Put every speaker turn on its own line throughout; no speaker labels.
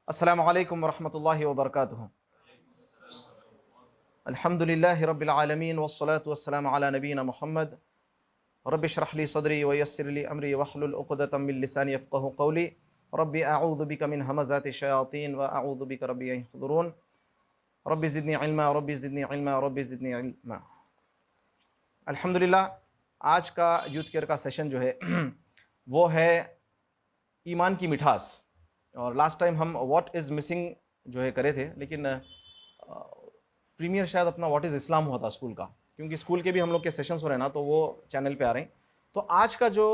अस्सलामु अलैकुम वरहमतुल्लाहि वबरकातुहू। अल्हम्दुलिल्लाहि रब्बिल आलमीन वस्सलातु वस्सलामु अला नबीना मुहम्मद रब्बि इश्रह ली सदरी व यस्सिर ली अमरी वहलुल उक़दतम मिन लिसानी यफ़क़हू क़ौली रब्बि अऊज़ु बिका मिन हमाज़ाति शयातीन व अऊज़ु बिका रब्बि अन यहज़ुरून रब्बि ज़िदनी इल्मा रब्बि ज़िदनी इल्मा रब्बि ज़िदनी इल्मा। अल्हम्दुलिल्लाह, आज का यूथ केयर का सेशन जो है वो है ईमान की मिठास। और लास्ट टाइम हम व्हाट इज़ मिसिंग जो है करे थे, लेकिन प्रीमियर शायद अपना व्हाट इज़ इस्लाम हुआ था स्कूल का, क्योंकि स्कूल के भी हम लोग के सेशंस हो रहे हैं ना, तो वो चैनल पे आ रहे हैं। तो आज का जो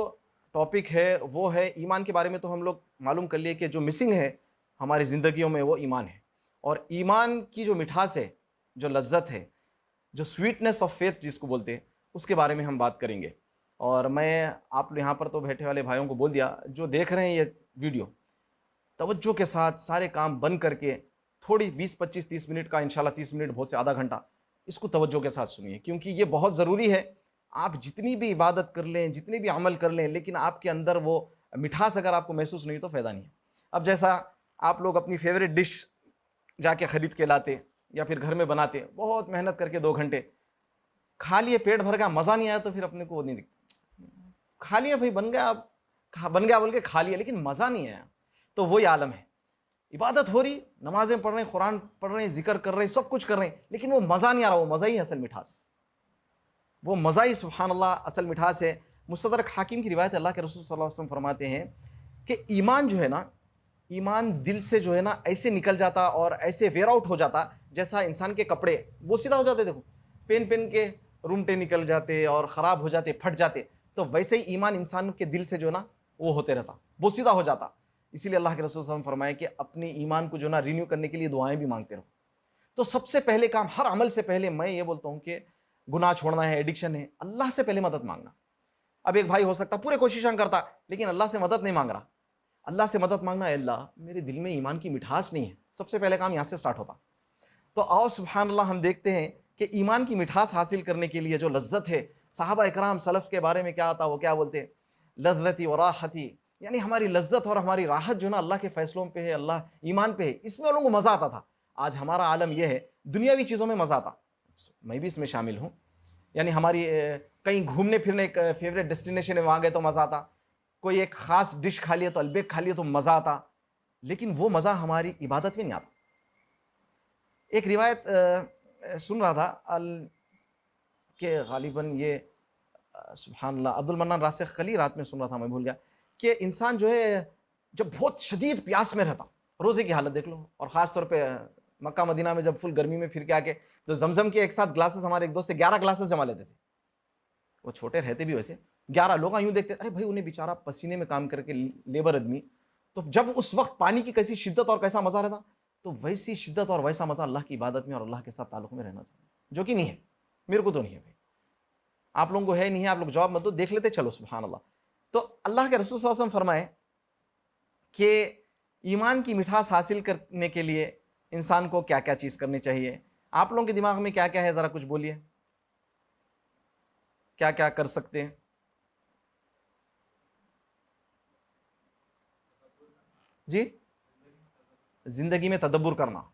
टॉपिक है वो है ईमान के बारे में। तो हम लोग मालूम कर लिए कि जो मिसिंग है हमारी ज़िंदगियों में वो ईमान है। और ईमान की जो मिठास है, जो लज्जत है, जो स्वीटनेस ऑफ फेथ जिसको बोलते हैं, उसके बारे में हम बात करेंगे। और मैं आप यहाँ पर तो बैठे वाले भाइयों को बोल दिया, जो देख रहे हैं ये वीडियो, तवज्जो के साथ सारे काम बंद करके थोड़ी 20-25-30 मिनट का, इंशाल्लाह 30 मिनट बहुत से आधा घंटा, इसको तवज्जो के साथ सुनिए, क्योंकि ये बहुत ज़रूरी है। आप जितनी भी इबादत कर लें, जितनी भी अमल कर लें, लेकिन आपके अंदर वो मिठास अगर आपको महसूस नहीं तो फ़ायदा नहीं है। अब जैसा आप लोग अपनी फेवरेट डिश जाके ख़रीद के लाते या फिर घर में बनाते, बहुत मेहनत करके 2 घंटे खा लिए, पेट भर गया, मज़ा नहीं आया, तो फिर अपने को वो नहीं दिखता। खा लिया भाई, बन गया, बन गया बोल के खा लिया, लेकिन मज़ा नहीं आया। तो वही आलम है। इबादत हो रही, नमाजें पढ़ रहे हैं, कुरान पढ़ रहे हैं, जिक्र कर रहे हैं, सब कुछ कर रहे हैं, लेकिन वो मज़ा नहीं आ रहा। वो मज़ा ही है असल मिठास, वो मज़ा ही सुभान अल्लाह असल मिठास है। मुस्तदरक हाकिम की रिवायत, अल्लाह के रसूल सल्लल्लाहु अलैहि वसल्लम फरमाते हैं कि ईमान जो है ना, ईमान दिल से जो है ना ऐसे निकल जाता और ऐसे वेयर आउट हो जाता, जैसा इंसान के कपड़े वो सीधा हो जाते, देखो पेन पेन के रूमटे निकल जाते और ख़राब हो जाते, फट जाते, तो वैसे ही ईमान इंसान के दिल से जो ना वो होते रहता, वो सीधा हो जाता। इसीलिए अल्लाह के रसूल सल्लल्लाहु अलैहि वसल्लम फरमाए कि अपने ईमान को जो ना रिन्यू करने के लिए दुआएं भी मांगते रहो। तो सबसे पहले काम, हर अमल से पहले मैं ये बोलता हूँ कि गुनाह छोड़ना है, एडिक्शन है, अल्लाह से पहले मदद मांगना। अब एक भाई हो सकता पूरे कोशिशें करता, लेकिन अल्लाह से मदद नहीं मांग रहा। अल्लाह से मदद मांगना, अल्लाह मेरे दिल में ईमान की मिठास नहीं है, सबसे पहले काम यहाँ से स्टार्ट होता। तो आओ सुभान अल्लाह, हम देखते हैं कि ईमान की मिठास हासिल करने के लिए जो लज्जत है, सहाबा इकराम सलफ़ के बारे में क्या आता, वो क्या बोलते हैं, लज़्ज़ती व राहती, यानी हमारी लज्जत और हमारी राहत जो ना अल्लाह के फ़ैसलों पे है, अल्लाह ईमान पे है, इसमें उन लोगों को मज़ा आता था। आज हमारा आलम यह है, दुनियावी चीज़ों में मज़ा आता, मैं भी इसमें शामिल हूँ। यानी हमारी कहीं घूमने फिरने एक फेवरेट डेस्टिनेशन है, वहाँ गए तो मज़ा आता, कोई एक ख़ास डिश खा लिया तो अलबेक खा लिया तो मज़ा आता, लेकिन वो मज़ा हमारी इबादत में नहीं आता। एक रिवायत सुन रहा था कि गालिबन ये सुभान अल्लाह अब्दुल मन्नान रासिख कल ही रात में सुन रहा था, मैं भूल गया, कि इंसान जो है जब बहुत शदीद प्यास में रहता, रोज़े की हालत देख लो, और ख़ास तौर पे मक्का मदीना में जब फुल गर्मी में फिर के आके तो जमजम के एक साथ ग्लासेस, हमारे एक दोस्त 11 ग्लासेस जमा लेते थे। वो छोटे रहते भी वैसे 11 लोग यूं देखते, अरे भाई उन्हें बेचारा पसीने में काम करके लेबर आदमी, तो जब उस वक्त पानी की कैसी शिद्दत और कैसा मजा रहता, तो वैसी शिद्दत और वैसा मजा अल्लाह की इबादत में और अल्लाह के साथ ताल्लुक में रहना चाहिए, जो कि नहीं है। मेरे को तो नहीं है भाई, आप लोगों को है नहीं है, आप लोग जवाब मत दो, देख लेते चलो सुभान अल्लाह। तो अल्लाह के रसूल सल्लल्लाहु अलैहि वसल्लम फरमाए कि ईमान की मिठास हासिल करने के लिए इंसान को क्या क्या चीज़ करनी चाहिए। आप लोगों के दिमाग में क्या क्या है, ज़रा कुछ बोलिए, क्या क्या कर सकते हैं जी? जिंदगी में तदब्बुर करना,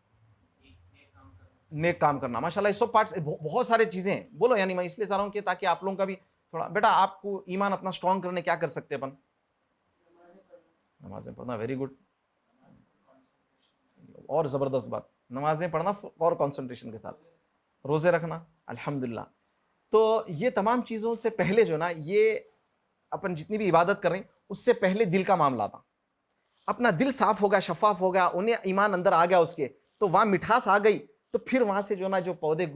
नेक काम करना, माशाल्लाह ये सब पार्ट्स, बहुत सारे चीज़ें हैं। बोलो, यानी मैं इसलिए चाह रहा हूँ कि ताकि आप लोगों का भी थोड़ा, बेटा आपको ईमान अपना स्ट्रॉन्ग करने क्या कर सकते हैं अपन? नमाजें पढ़ना, वेरी गुड, और ज़बरदस्त बात, नमाजें पढ़ना और कंसंट्रेशन के साथ, रोज़े रखना, अल्हम्दुलिल्लाह। तो ये तमाम चीज़ों से पहले जो ना, ये अपन जितनी भी इबादत कर रहे हैं, उससे पहले दिल का मामला था। अपना दिल साफ हो गया, शफाफ हो गया, उन्हें ईमान अंदर आ गया उसके, तो वहाँ मिठास आ गई, तो फिर वहाँ से जो ना जो पौधे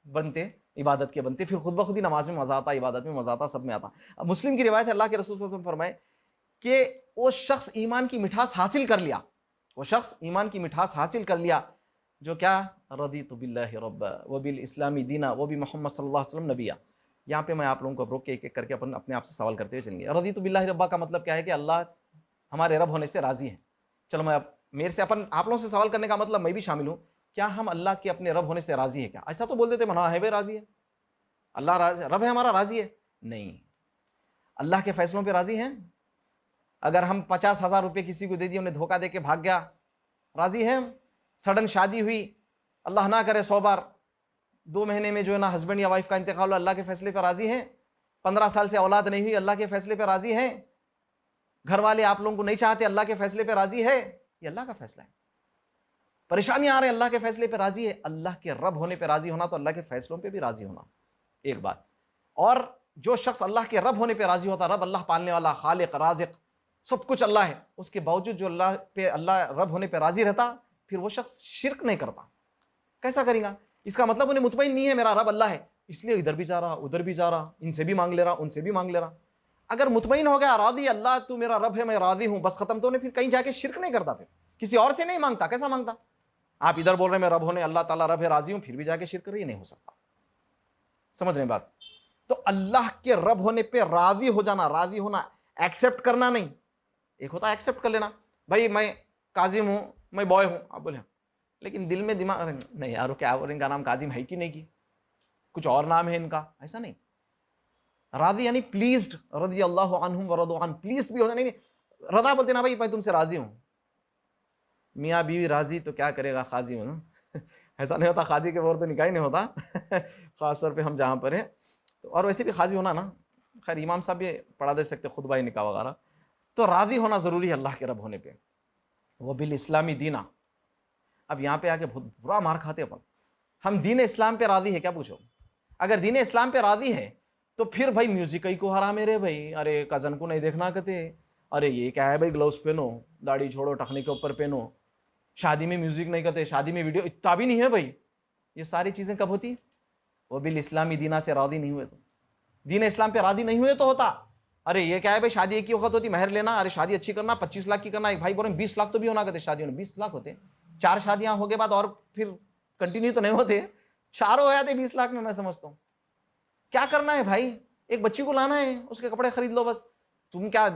बनते, इबादत के बनते, फिर खुद ब खुद ही नमाज में मज़ा आता, इबादत में मज़ा आता, सब में आता। अब मुस्लिम की रिवायत है, अल्लाह के रसूल सल्लल्लाहु अलैहि वसल्लम फरमाए कि वो शख्स ईमान की मिठास हासिल कर लिया, वो शख्स ईमान की मिठास हासिल कर लिया, जो क्या, रदीतु बिल्लाहि रब्बा व बिल इस्लामी दीना व बि मोहम्मद सल्लल्लाहु अलैहि वसल्लम नबिया। यहाँ पे मैं आप लोगों को रोक के एक एक करके अपन अपने आप से सवाल करते हुए चलेंगे। रदीतु बिल्लाहि रब्बा का मतलब क्या है कि अल्लाह हमारे रब होने से राजी है। चलो, मैं अब मेरे से अपन आप लोगों से सवाल करने का मतलब मैं भी शामिल हूँ, क्या हम अल्लाह के अपने रब होने से राजी है क्या? ऐसा तो बोल देते मना है भाई, राजी है, अल्लाह रब है हमारा, राजी है नहीं। अल्लाह के फैसलों पे राजी हैं? अगर हम 50,000 रुपये किसी को दे दिए, उन्हें धोखा दे के भाग गया, राजी हैं? सडन शादी हुई, अल्लाह ना करे 100 बार, 2 महीने में जो है ना हस्बैंड या वाइफ का इंतकाल, अल्लाह के फैसले पर राजी हैं? 15 साल से औलाद नहीं हुई, अल्लाह के फैसले पर राजी हैं? घर वाले आप लोगों को नहीं चाहते, अल्लाह के फैसले पर राजी है? ये अल्लाह का फैसला है। परेशानियां आ रहे हैं, अल्लाह के फैसले पर राजी है। अल्लाह के रब होने पर राजी होना तो अल्लाह के फैसलों पर भी राजी होना, एक बात। और जो शख्स अल्लाह के रब होने पर राजी होता, रब अल्लाह पालने वाला, खालिक, राज़िक, सब कुछ अल्लाह है, उसके बावजूद जो अल्लाह रब होने पर राजी रहता, फिर वो शख्स शिर्क नहीं करता। कैसा करेगा? इसका मतलब उन्हें मुतमईन नहीं है मेरा रब अल्लाह है, इसलिए इधर भी जा रहा, उधर भी जा रहा, इनसे भी मांग ले रहा, उनसे भी मांग ले रहा। अगर मुतमईन हो गया, राजी, अल्लाह तू मेरा रब है, मैं राजी हूं, बस खत्म, तो उन्हें फिर कहीं जाके शिर्क नहीं करता, फिर किसी और से नहीं मांगता। कैसा मांगता? आप इधर बोल रहे हैं मैं रब होने, अल्लाह ताला रब है, राजी हूं, फिर भी जाके शिर्क कर रही, नहीं हो सकता। समझ रहे हैं बात? तो अल्लाह के रब होने पे राजी हो जाना, राजी होना, एक्सेप्ट करना नहीं। एक होता है एक्सेप्ट कर लेना, भाई मैं काजिम हूं, मैं बॉय हूं, आप बोले, लेकिन दिल में दिमाग नहीं यार, क्या इनका नाम काजिम है कि नहीं, की कुछ और नाम है इनका, ऐसा नहीं। राजी यानी प्लीज्ड, रज़ी अल्लाहु अन्हुम व रदू अन, प्लीज्ड भी होना नहीं, रजा बोलते ना, भाई मैं तुमसे राजी हूं। मियाँ बीवी राजी तो क्या करेगा खाजी हो ना ऐसा नहीं होता, खाजी के बगैर तो निकाह ही नहीं होता खास तौर पे हम जहाँ पर हैं तो। और वैसे भी खाजी होना ना, खैर इमाम साहब भी पढ़ा दे सकते खुतबा निकाह वगैरह। तो राजी होना ज़रूरी है अल्लाह के रब होने पे, वो बिल इस्लामी दीना। अब यहाँ पे आके बहुत बुरा मार खाते अपन, हम दीन इस्लाम पे राजी है क्या? पूछो, अगर दीन इस्लाम पे राजी है तो फिर भाई म्यूजिक ही को हरा मेरे भाई, अरे कज़न को नहीं देखना कहते, अरे ये क्या है भाई, ग्लव्स पहनो, दाढ़ी छोड़ो, टखने के ऊपर पहनो, शादी में म्यूजिक नहीं करते, शादी में वीडियो, इतना भी नहीं है भाई। ये सारी चीजें कब होती? वो बिल इस्लामी दीना से राजी नहीं हुए तो, दीन इस्लाम पे राजी नहीं हुए तो होता। अरे ये क्या है भाई, शादी एक ही वक्त होती, महर लेना, अरे शादी अच्छी करना, 25 लाख की करना, एक भाई बोल रहे 20 लाख तो भी होना कहते, शादियों में 20 लाख होते, 4 शादियां हो गए बाद और फिर कंटिन्यू तो नहीं होते, 4 हो जाते 20 लाख में। मैं समझता हूँ क्या करना है भाई, एक बच्ची को लाना है, उसके कपड़े खरीद लो बस। तुम क्या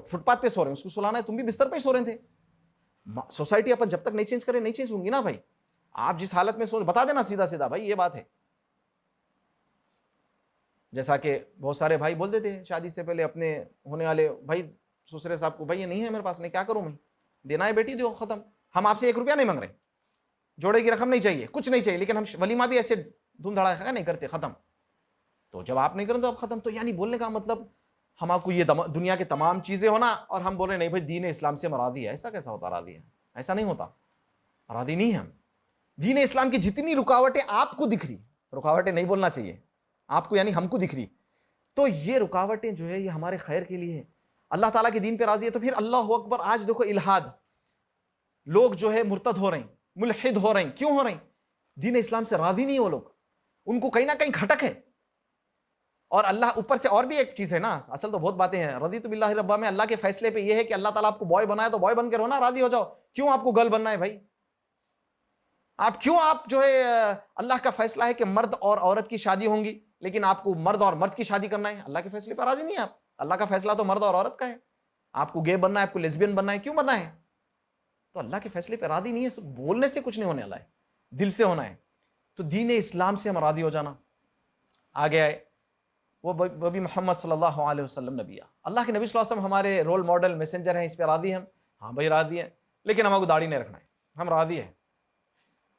फुटपाथ पे सो रहे हो, उसको सुलाना है, तुम भी बिस्तर पे ही सो रहे थे। सोसाइटी अपन जब तक नहीं चेंज करें, नहीं चेंज होंगी ना भाई। आप जिस हालत में सो, बता देना सीधा सीधा भाई, ये बात है। जैसा कि बहुत सारे भाई बोल देते हैं शादी से पहले अपने होने वाले भाई ससुरे साहब को, भाई ये नहीं है मेरे पास, नहीं क्या करूं मैं, देना है बेटी दो, खत्म, हम आपसे 1 रुपया नहीं मांग रहे, जोड़े की रकम नहीं चाहिए, कुछ नहीं चाहिए, लेकिन हम वलीमा भी ऐसे धूम धड़ाका नहीं करते, खत्म। तो जब आप नहीं करें तो आप खत्म। तो यानी बोलने का मतलब हम आपको ये दुनिया के तमाम चीजें होना, और हम बोल रहे नहीं भाई दीन इस्लाम से हम राजी है। ऐसा कैसा होता राजी है? ऐसा नहीं होता, राजी नहीं है हम। दीन इस्लाम की जितनी रुकावटें आपको दिख रही, रुकावटें नहीं बोलना चाहिए, आपको यानी हमको दिख रही, तो ये रुकावटें जो है ये हमारे खैर के लिए है। अल्लाह ताला के दीन पे राजी है तो फिर अल्लाह अकबर। आज देखो इल्हाद, लोग जो है मुर्तद हो रहे हैं, मुल्हिद हो रहे हैं, क्यों हो रहे हैं? दीन इस्लाम से राजी नहीं है वो लोग, उनको कहीं ना कहीं खटक है। और अल्लाह ऊपर से और भी एक चीज है ना, असल तो बहुत बातें हैं, रज़ीतु बिल्लाहि रब्बा में अल्लाह के फैसले पे ये है कि अल्लाह ताला आपको बॉय बनाया तो बॉय बन के रहो ना, राजी हो जाओ। क्यों आपको गर्ल बनना है भाई? आप क्यों, आप जो है अल्लाह का फैसला है कि मर्द और औरत की शादी होंगी, लेकिन आपको मर्द और मर्द की शादी करना है, अल्लाह के फैसले पर राजी नहीं है आप। अल्लाह का फैसला तो मर्द और औरत का है, आपको गे बनना है, आपको लेस्बियन बनना है, क्यों बनना है? तो अल्लाह के फैसले पर राजी नहीं है, बोलने से कुछ नहीं होने वाला है, दिल से होना है। तो दीन इस्लाम से हम राजी हो जाना। आगे आए वो नबी मोहम्मद सल्लल्लाहु अलैहि वसल्लम, नबी अल्लाह के नबी सल्लल्लाहु अलैहि वसल्लम हमारे रोल मॉडल मैसेंजर हैं, इस पर राजी हम। हाँ भाई राजी है, लेकिन हमको दाढ़ी नहीं रखना है, हम राजी है।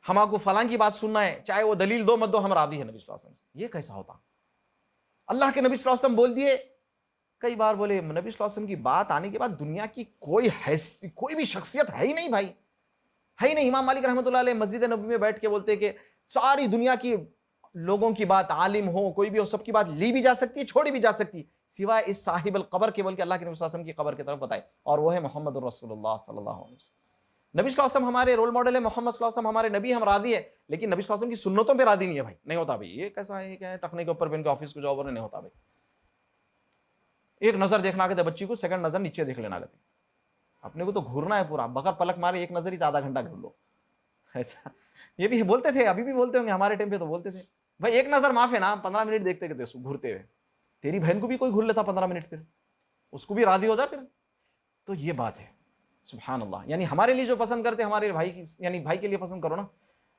हमको फलां की बात सुनना है, चाहे वो दलील दो मत दो, हम राजी है नबी सल्लल्लाहु अलैहि वसल्लम। ये कैसा होता? अल्लाह के नबी सल्लल्लाहु अलैहि वसल्लम बोल दिए, कई बार बोले, नबी सल्लल्लाहु अलैहि वसल्लम की बात आने के बाद दुनिया की कोई भी शख्सियत है ही नहीं भाई, है ही नहीं। इमाम मालिक रहमतुल्लाह अलैह मस्जिद नबी में बैठ के बोलते कि सारी दुनिया की लोगों की बात, आलिम हो कोई भी हो, सबकी बात ली भी जा सकती है, छोड़ी भी जा सकती है, सिवाय इस साहिब अल कब्र के, बल्कि अल्लाह के नबी सल्लल्लाहु अलैहि वसल्लम की कब्र की तरफ बताए, और वो है मोहम्मद रसूलुल्लाह सल्लल्लाहु अलैहि वसल्लम। नबी सल्लल्लाहु अलैहि वसल्लम हमारे रोल मॉडल है, मोहम्मद सल्लल्लाहु अलैहि वसल्लम हमारे नबी, हम राजी है, लेकिन नबी सल्लल्लाहु अलैहि वसल्लम की सुन्नतों पे राजी नहीं है भाई। नहीं होता भाई, ये कैसा है, क्या है, टखने के ऊपर पहन के ऑफिस को जाओ, नहीं होता भाई। एक नजर देखना कहते बच्ची को, सेकंड नजर नीचे देख लेना कहते, अपने को तो घूरना है पूरा, बगैर पलक मारे एक नजर ही तो आधा घंटा घूर लो, ऐसा। ये भी बोलते थे, अभी भी बोलते होंगे, हमारे टाइम पे तो बोलते थे भाई एक नजर माफ है ना, 15 मिनट देखते कहते घूरते हुए। तेरी बहन को भी कोई घूर लेता 15 मिनट, फिर उसको भी राजी हो जा फिर। तो ये बात है, सुभान अल्लाह। यानी हमारे लिए जो पसंद करते हमारे भाई की, यानी भाई के लिए पसंद करो ना।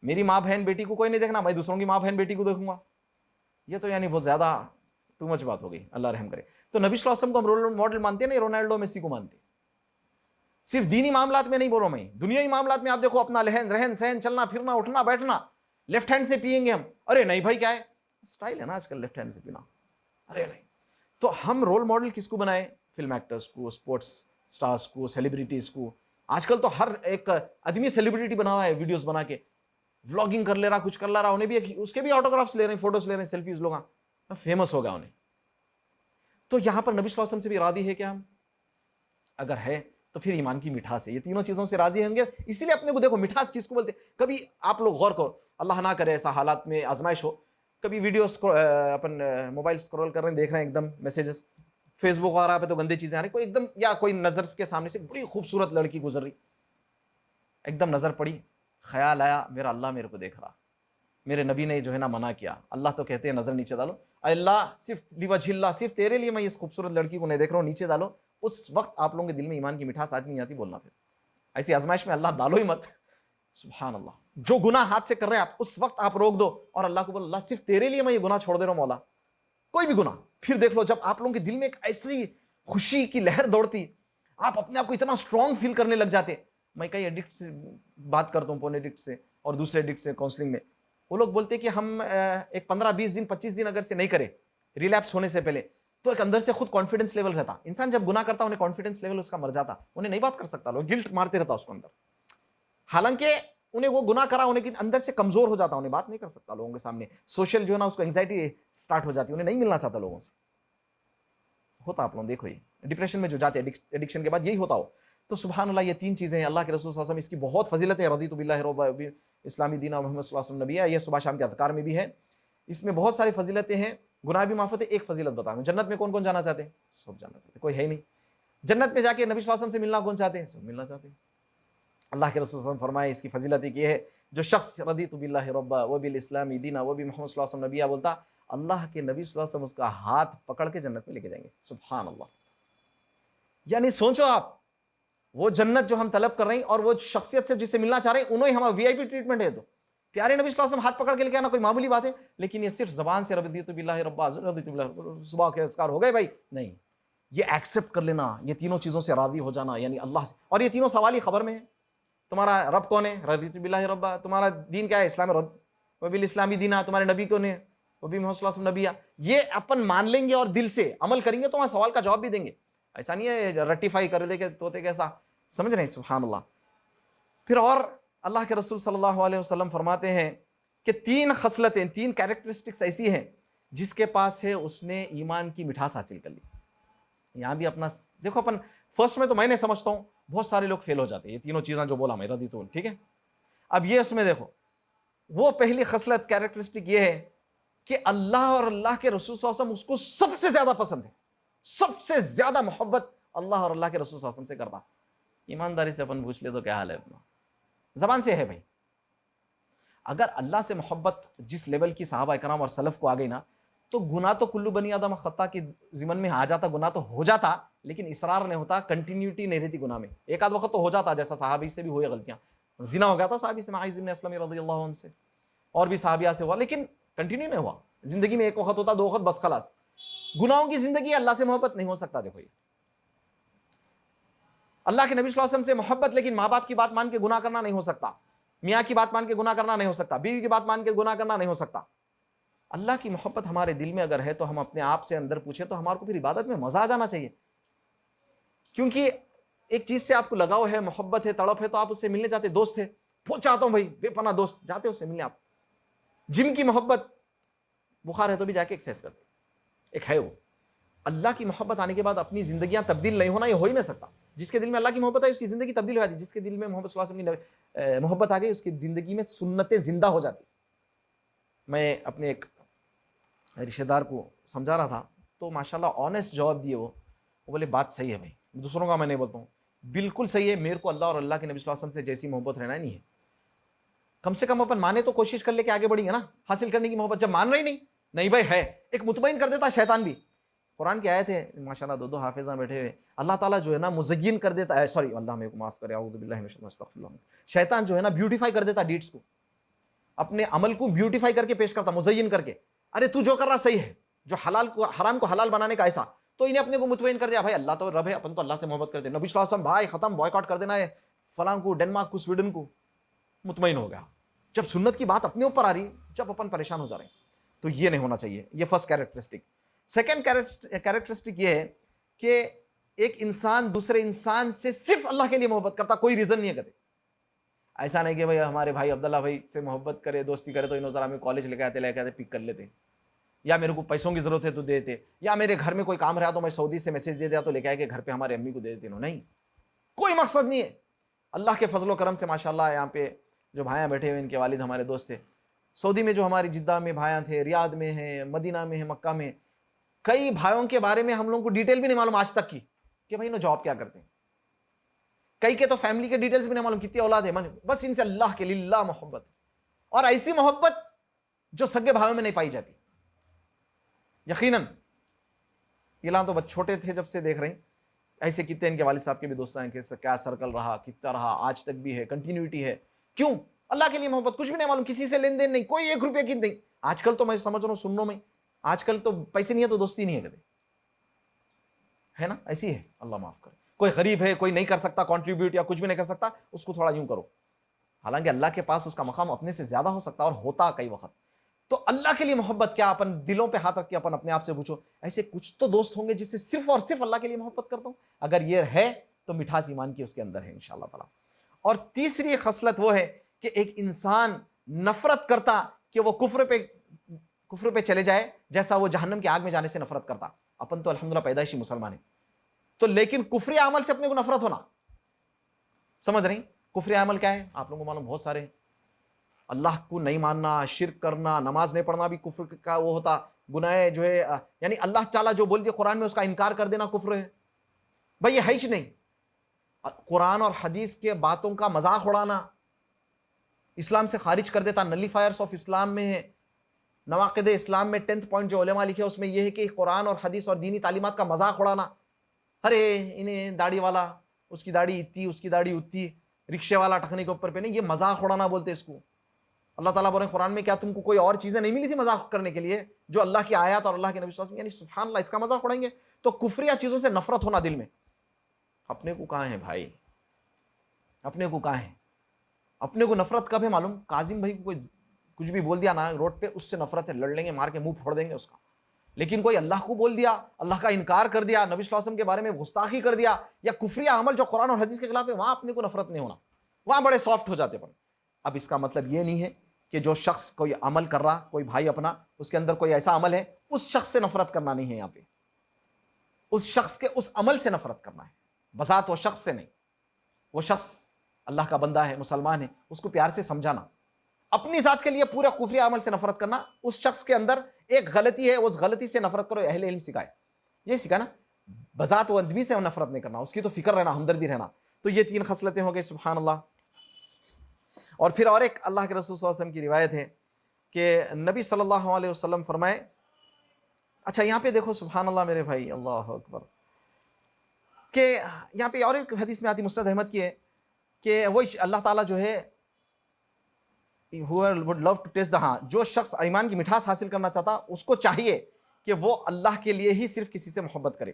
मेरी माँ बहन बेटी को कोई नहीं देखना भाई, दूसरों की माँ बहन बेटी को देखूंगा, ये तो यानी बहुत ज्यादा टू मच बात हो गई, अल्लाह रहम करे। तो नबी सल्लल्लाहु अलैहि वसल्लम को हम रोल मॉडल मानते हैं, नहीं रोनाल्डो मेसी को मानते। सिर्फ दीनी मामलात में नहीं बोल रहा हूं मैं, दुनियाई मामलात में आप देखो, अपना रहन सहन, चलना फिरना, उठना बैठना, लेफ्ट हैंड से पिएंगे हम, अरे नहीं भाई क्या है, स्टाइल है ना आजकल लेफ्ट हैंड से पीना, अरे नहीं। तो हम रोल मॉडल किसको बनाए? फिल्म एक्टर्स को, स्पोर्ट्स स्टार्स को, सेलिब्रिटीज को। आजकल तो हर एक आदमी सेलिब्रिटी बना हुआ है, वीडियोस बना के व्लॉगिंग कर ले रहा, कुछ कर ला रहा, उन्हें भी उसके भी ऑटोग्राफ्स ले रहे हैं, फोटोज ले रहे हैं, सेल्फीज, लोग फेमस हो गया उन्हें। तो यहां पर नबी सल्लल्लाहु अलैहि वसल्लम से भी राजी है क्या हम? अगर है तो फिर ईमान की मिठास है, ये तीनों चीजों से राजी होंगे। इसीलिए अपने को देखो, मिठास किसको बोलते? कभी आप लोग गौर करो, अल्लाह ना करे ऐसा हालात में आजमाइश हो, कभी वीडियो अपन मोबाइल स्क्रॉल कर रहे हैं, देख रहे हैं एकदम मैसेजेस, फेसबुक आ रहा है तो गंदी चीजें आ रही, कोई एकदम, या कोई नजर के सामने से बड़ी खूबसूरत लड़की गुजर रही, एकदम नजर पड़ी, ख्याल आया मेरा अल्लाह मेरे को देख रहा, मेरे नबी ने जो है ना मना किया, अल्लाह तो कहते हैं नजर नीचे डालो, अल्लाह सिर्फ लिवजिल्लाह, सिर्फ तेरे लिए मैं इस खूबसूरत लड़की को नहीं देख रहा हूँ, नीचे डालो। उस वक्त आप लोगों के दिल में ईमान की मिठास आती नहीं आती? बोलना फिर ऐसी आजमाइश में अल्लाह डालो ही मत। सुभान अल्लाह, जो गुनाह हाथ से कर रहे हैं आप, उस वक्त आप रोक दो और अल्लाह को बोलो, अल्लाह सिर्फ तेरे लिए मैं ये गुनाह छोड़ दे रहा हूँ मौला, कोई भी गुनाह। फिर देख लो, जब आप लोगों के दिल में एक ऐसी खुशी की लहर दौड़ती, आप अपने आप को इतना स्ट्रांग फील करने लग जाते। मैं कई एडिक्ट से बात करता हूँ, फोन एडिक्ट से और दूसरे एडिक्ट से काउंसलिंग में, वो लोग बोलते हैं कि हम एक 15-20 दिन 25 दिन अगर से नहीं करें रिलैप्स होने से पहले, तो एक अंदर से खुद कॉन्फिडेंस लेवल रहता। इंसान जब गुनाह करता, उन्हें कॉन्फिडेंस लेवल उसका मर जाता, उन्हें नहीं बात कर सकता, लोग गिल्ट मारते रहता उसको अंदर, हालांकि उन्हें वो गुनाह करा, उन्हें अंदर से कमजोर हो जाता, उन्हें बात नहीं कर सकता लोगों के सामने, सोशल जो है ना उसको एंग्जाइटी स्टार्ट हो जाती, उन्हें नहीं मिलना चाहता लोगों से। होता आप लोग देखो, ये डिप्रेशन में जो जाते एडिक्शन के बाद यही होता हो। तो सुभान अल्लाह, ये तीन चीजें हैं, अल्लाह के रसूल सल्लल्लाहु अलैहि वसल्लम, इसकी बहुत फजीलत है। रज़ीतु बिल्लाहि रब्बा इस्लामी दीन मोहम्मद सल्लल्लाहु अलैहि वसल्लम नबी है, ये सुबह शाम के अज़कार में भी है, इसमें बहुत सारी फजीलतें हैं, गुनाह भी माफ होते। एक फजीलत बताऊं, जन्नत में कौन कौन जाना चाहते हैं? सब जाना चाहते, कोई है ही नहीं जन्नत में जाके नबी सल्लल्लाहु अलैहि वसल्लम से मिलना कौन चाहते हैं? सब मिलना चाहते हैं। अल्लाह के रसूल सल्लल्लाहु अलैहि वसल्लम फरमाए, इसकी फजीलत ये है, जो शख्स रज़ीतु बिल्लाहि रब्बा व बिल इस्लामी दीना व बि मोहम्मद सल्लल्लाहु अलैहि वसल्लम नबिया बोलता, अल्लाह के नबी सल्लल्लाहु अलैहि वसल्लम उसका हाथ पकड़ के जन्नत में लेके जाएंगे। सुभान अल्लाह, यानी सोचो आप, वो जन्नत जो हम तलब कर रहे हैं और वो शख्सियत से जिससे मिलना चाह रहे हैं, उन्हें हमारा वीआईपी ट्रीटमेंट है। तो प्यारे नबी सल्लल्लाहु अलैहि वसल्लम हाथ पकड़ के लेके आना कोई मामूली बात है? लेकिन ये सिर्फ जबान से रज़ीतु बिल्लाहि रब्बा, रज़ीतु बिल्लाहि, सुबह के अज़कार हो गए भाई, नहीं, ये एक्सेप्ट कर लेना, ये तीनों चीजों से राजी हो जाना, यानी अल्लाह से। और ये तीनों सवाल ही खबर में है, तुम्हारा रब कौन है? रज़ीतु बिल्लाहि रब्बा। तुम्हारा दीन क्या है? इस्लाम, व बिल इस्लामी दीना। तुम्हारे नबी कौन है? वो भी मोहम्मद सल्लल्लाहु अलैहि वसल्लम नबिया। ये अपन मान लेंगे और दिल से अमल करेंगे तो वहां सवाल का जवाब भी देंगे, ऐसा नहीं है रटिफाई कर दे के तोते कैसा, समझ रहे हैं? सुभान अल्लाह। फिर और अल्लाह के रसूल सल्लल्लाहु अलैहि वसल्लम फरमाते हैं कि तीन खसलतें, तीन कैरेक्टरिस्टिक्स ऐसी हैं जिसके पास है उसने ईमान की मिठास हासिल कर ली। यहां भी अपना देखो, अपन फर्स्ट में तो मैंने समझता हूं बहुत सारे लोग फेल हो जाते हैं, ये तीनों चीजें जो बोला मैं, रज़ीतु, ठीक है। अब ये उसमें देखो, वो पहली खसलत कैरेक्टरिस्टिक ये है कि अल्लाह और अल्लाह के रसूल सल्लल्लाहु अलैहि वसल्लम उसको सबसे ज्यादा पसंद है, सबसे ज्यादा मोहब्बत अल्लाह और अल्लाह के रसूल सल्लल्लाहु अलैहि वसल्लम से करता। ईमानदारी से अपन पूछ ले तो क्या हाल है अपना? जबान से है भाई। अगर अल्लाह से मोहब्बत जिस लेवल की सहाबा इकराम और सलफ को आ गई ना, तो गुनाह तो कुल्लू बनी आदम खता की जिमन में आ जाता, गुनाह तो हो जाता, लेकिन इसरार नहीं होता, कंटिन्यूटी नहीं रहती गुनाह में। एक आध वक्त तो हो जाता, जैसा सहाबी से भी हुई गलतियां, जिना हो गया था सहाबी से, माइज़ इब्न अस्लम रज़ियल्लाहु अन्हु से, और भी सहाबिया से हुआ, लेकिन कंटिन्यू नहीं हुआ। जिंदगी में एक वक्त होता, दो वक्त, बस खलास। गुनाहों की जिंदगी, अल्लाह से मोहब्बत नहीं हो सकता। देखो, ये अल्लाह के नबी सल्लल्लाहु अलैहि वसल्लम से मोहब्बत, लेकिन माँ बाप की बात मान के गुनाह करना नहीं हो सकता, मियाँ की बात मान के गुनाह करना नहीं हो सकता, बीवी की बात मान के गुनाह करना नहीं हो सकता। अल्लाह की मोहब्बत हमारे दिल में अगर है तो हम अपने आप से अंदर पूछें तो हमारे को फिर इबादत में मजा आ जाना चाहिए। क्योंकि एक चीज से आपको लगाव है, मोहब्बत है, तड़प है, तो आप उससे मिलने जाते। दोस्त है, बहुत चाहता हूं भाई, बेपना दोस्त, जाते उससे मिलने आप। जिम की मोहब्बत, बुखार है तो भी जाके एक्सरसाइज करते, एक है वो। अल्लाह की मोहब्बत आने के बाद अपनी जिंदगियां तब्दील नहीं होना, ये हो ही नहीं सकता। जिसके दिल में अल्लाह की मोहब्बत है उसकी जिंदगी तब्दील हो जाती। जिसके दिल में मोहम्मद सल्लल्लाहु अलैहि वसल्लम की मोहब्बत आ गई, उसकी जिंदगी में सुन्नतें जिंदा हो जाती। मैं अपने एक रिश्तेदार को समझा रहा था, तो माशाल्लाह ऑनेस्ट जवाब दिए वो बोले बात सही है भाई, दूसरों का मैं नहीं बोलता हूँ, बिल्कुल सही है, मेरे को अल्लाह और अल्लाह के नबी सल्लल्लाहु अलैहि वसल्लम से जैसी मोहब्बत रहना नहीं है। कम से कम अपन माने तो कोशिश कर लेके आगे बढ़ेंगे ना, हासिल करने की मोहब्बत। जब मान रही नहीं भाई है, एक मुतमईन कर देता शैतान भी। कुरान की आयत है माशाल्लाह, दो हाफिज़ा बैठे हुए, अल्लाह ताला जो है ना मुज़य्यिन कर देता है, सॉरी अल्लाह मेरे को माफ़ करे, औज़ु बिल्लाहि मिनश शैतानिर रजीम। शैतान जो है ना ब्यूटीफाई कर देता डीड्स को, अपने अमल को ब्यूटीफाई करके पेश करता, मुज़य्यिन करके। अरे तू जो कर रहा सही है, जो हलाल को हराम को हलाल बनाने का ऐसा, तो इन्हें अपने को मुतमईन कर दिया, भाई अल्लाह तो रब है, अपन तो अल्लाह से मोहब्बत करते हैं, नबी सल्लल्लाहु अलैहि वसल्लम भाई खत्म, बॉयकॉट कर देना है फलां को, डेनमार्क को, स्वीडन को, मुतमईन हो गया। जब सुन्नत की बात अपने ऊपर आ रही, जब अपन परेशान हो जा रहे हैं, तो ये नहीं होना चाहिए। ये फर्स्ट कैरेक्टरिस्टिक। सेकेंड कैरेक्टरिस्टिक ये है कि एक इंसान दूसरे इंसान से सिर्फ अल्लाह के लिए मोहब्बत करता, कोई रीजन नहीं है कभी। ऐसा नहीं कि भाई हमारे भाई अब्दुल्ला भाई से मोहब्बत करे, दोस्ती करे, तो इन जरा हमें कॉलेज लेके आते पिक कर लेते, या मेरे को पैसों की जरूरत है तो देते, या मेरे घर में कोई काम रहा तो मैं सऊदी से मैसेज दे दिया तो लेके आए कि घर पे हमारे अम्मी को दे देते। नहीं, कोई मकसद नहीं है। अल्लाह के फजलो करम से माशाल्लाह यहाँ पे जो भाइयाँ बैठे हुए, इनके वालिद हमारे दोस्त थे सऊदी में, जो हमारी जिद्दा में भाइयाँ थे, रियाद में है, मदीना में है, मक्का में। कई भाइयों के बारे में हम लोगों को डिटेल भी नहीं मालूम आज तक की कि भाई इन्होंने जॉब क्या करते हैं। कई के तो फैमिली के डिटेल्स भी नहीं मालूम, कितनी औलाद है, बस इनसे अल्लाह के लिल्लाह मोहब्बत। और ऐसी मोहब्बत जो सगे भाइयों में नहीं पाई जाती। यकीनन इलान तो बस छोटे थे जब से देख रहे हैं, ऐसे कितने इनके वालिद साहब के भी दोस्त हैं, क्या सर्कल रहा, कितना रहा, आज तक भी है, कंटिन्यूटी है। क्यों? अल्लाह के लिए मोहब्बत। कुछ भी नहीं मालूम, किसी से लेन देन नहीं, कोई 1 रुपये की नहीं। आजकल तो मैं समझ रहा हूँ सुनने में, आजकल तो पैसे नहीं है तो दोस्ती नहीं है कभी, है ना? ऐसी है, अल्लाह माफ करे। कोई गरीब है, कोई नहीं कर सकता कंट्रीब्यूट या कुछ भी नहीं कर सकता, उसको थोड़ा यूं करो। हालांकि अल्लाह के पास उसका मकाम अपने से ज्यादा हो सकता और होता कई वक्त। तो अल्लाह के लिए मोहब्बत क्या, अपन दिलों पे हाथ रख के अपन अपने आप से पूछो, ऐसे कुछ तो दोस्त होंगे जिससे सिर्फ और सिर्फ अल्लाह के लिए मोहब्बत करता हूं। अगर ये है तो मिठास ईमान की उसके अंदर है इंशाअल्लाह ताला। और तीसरी खसलत वो है कि एक इंसान नफरत करता कि वो कुफ्र पे चले जाए, जैसा वो जहन्नम की आग में जाने से नफरत करता। अपन तो अल्हम्दुलिल्लाह पैदाइशी मुसलमान है, तो लेकिन कुफ्री अमल से अपने को नफरत होना, समझ रही? कुफ्री अमल क्या है आप लोगों को मालूम, बहुत सारे। अल्लाह को नहीं मानना, शिर्क करना, नमाज नहीं पढ़ना भी कुफ्र का वो होता, गुनाह जो है, यानी अल्लाह ताला जो बोल दिया कुरान में उसका इनकार कर देना कुफ्र है। भाई ये है ही नहीं। कुरान और हदीस के बातों का मजाक उड़ाना इस्लाम से खारिज कर देता। नलीफायर्स ऑफ इस्लाम में है, नवाक़िद इस्लाम में 10th पॉइंट जो उलेमा लिखे उसमें यह है कि कुरान और हदीस और दीनी तालीमात का मजाक उड़ाना। अरे इन्हें दाढ़ी वाला, उसकी दाढ़ी इतनी, उसकी दाढ़ी उतनी, रिक्शे वाला टखने के ऊपर पे नहीं, ये मजाक उड़ाना बोलते इसको। अल्लाह ताला बोले कुरान में, क्या तुमको कोई और चीजें नहीं मिली थी मजाक करने के लिए जो अल्लाह की आयत और अल्लाह के नबी सल्लल्लाहु अलैहि वसल्लम, यानी सुभान अल्लाह, इसका मजाक उड़ाएंगे? तो कुफ्रिया चीजों से नफरत होना दिल में, अपने को कहाँ है भाई, अपने को कहाँ है? अपने को नफरत कब है मालूम? काजिम भाई को कोई कुछ भी बोल दिया ना रोड पे, उससे नफरत है, लड़ लेंगे, मार के मुंह फोड़ देंगे उसका। लेकिन कोई अल्लाह को बोल दिया, अल्लाह का इनकार कर दिया, नबी सल्लल्लाहु अलैहि वसल्लम के बारे में गुस्ताखी कर दिया, या कुफ्रिया अमल जो कुरान और हदीस के खिलाफ है, वहां अपने को नफरत नहीं होना, वहां बड़े सॉफ्ट हो जाते अपन। अब इसका मतलब ये नहीं है कि जो शख्स कोई अमल कर रहा, कोई भाई अपना, उसके अंदर कोई ऐसा अमल है, उस शख्स से नफरत करना नहीं है। यहाँ पे उस शख्स के उस अमल से नफरत करना है, बजात वो शख्स से नहीं। वो शख्स अल्लाह का बंदा है, मुसलमान है, उसको प्यार से समझाना। अपनी जात के लिए पूरा कुफ्री अमल से नफरत करना, उस शख्स के अंदर एक गलती है, उस गलती से नफरत करो, अहले इल्म सिखाए, ये सिखाना। बजात वो आदमी से नफरत नहीं करना, उसकी तो फिक्र रहना, हमदर्दी रहना। तो ये 3 खसलतें हो गई, सुभान अल्लाह। और फिर और एक अल्लाह के रसूल सल्लल्लाहु अलैहि वसल्लम की रिवायत है कि नबी सल्लल्लाहु अलैहि वसल्लम फरमाए, अच्छा यहाँ पे देखो सुभान अल्लाह मेरे भाई, अल्लाह अकबर, कि यहाँ पे और एक हदीस में आती, मुस्नद अहमद की है, कि वो अल्लाह ताला जो है, whoever would love to taste the, हाँ, जो शख्स ईमान की मिठास हासिल करना चाहता, उसको चाहिए कि वो अल्लाह के लिए ही सिर्फ किसी से मोहब्बत करे।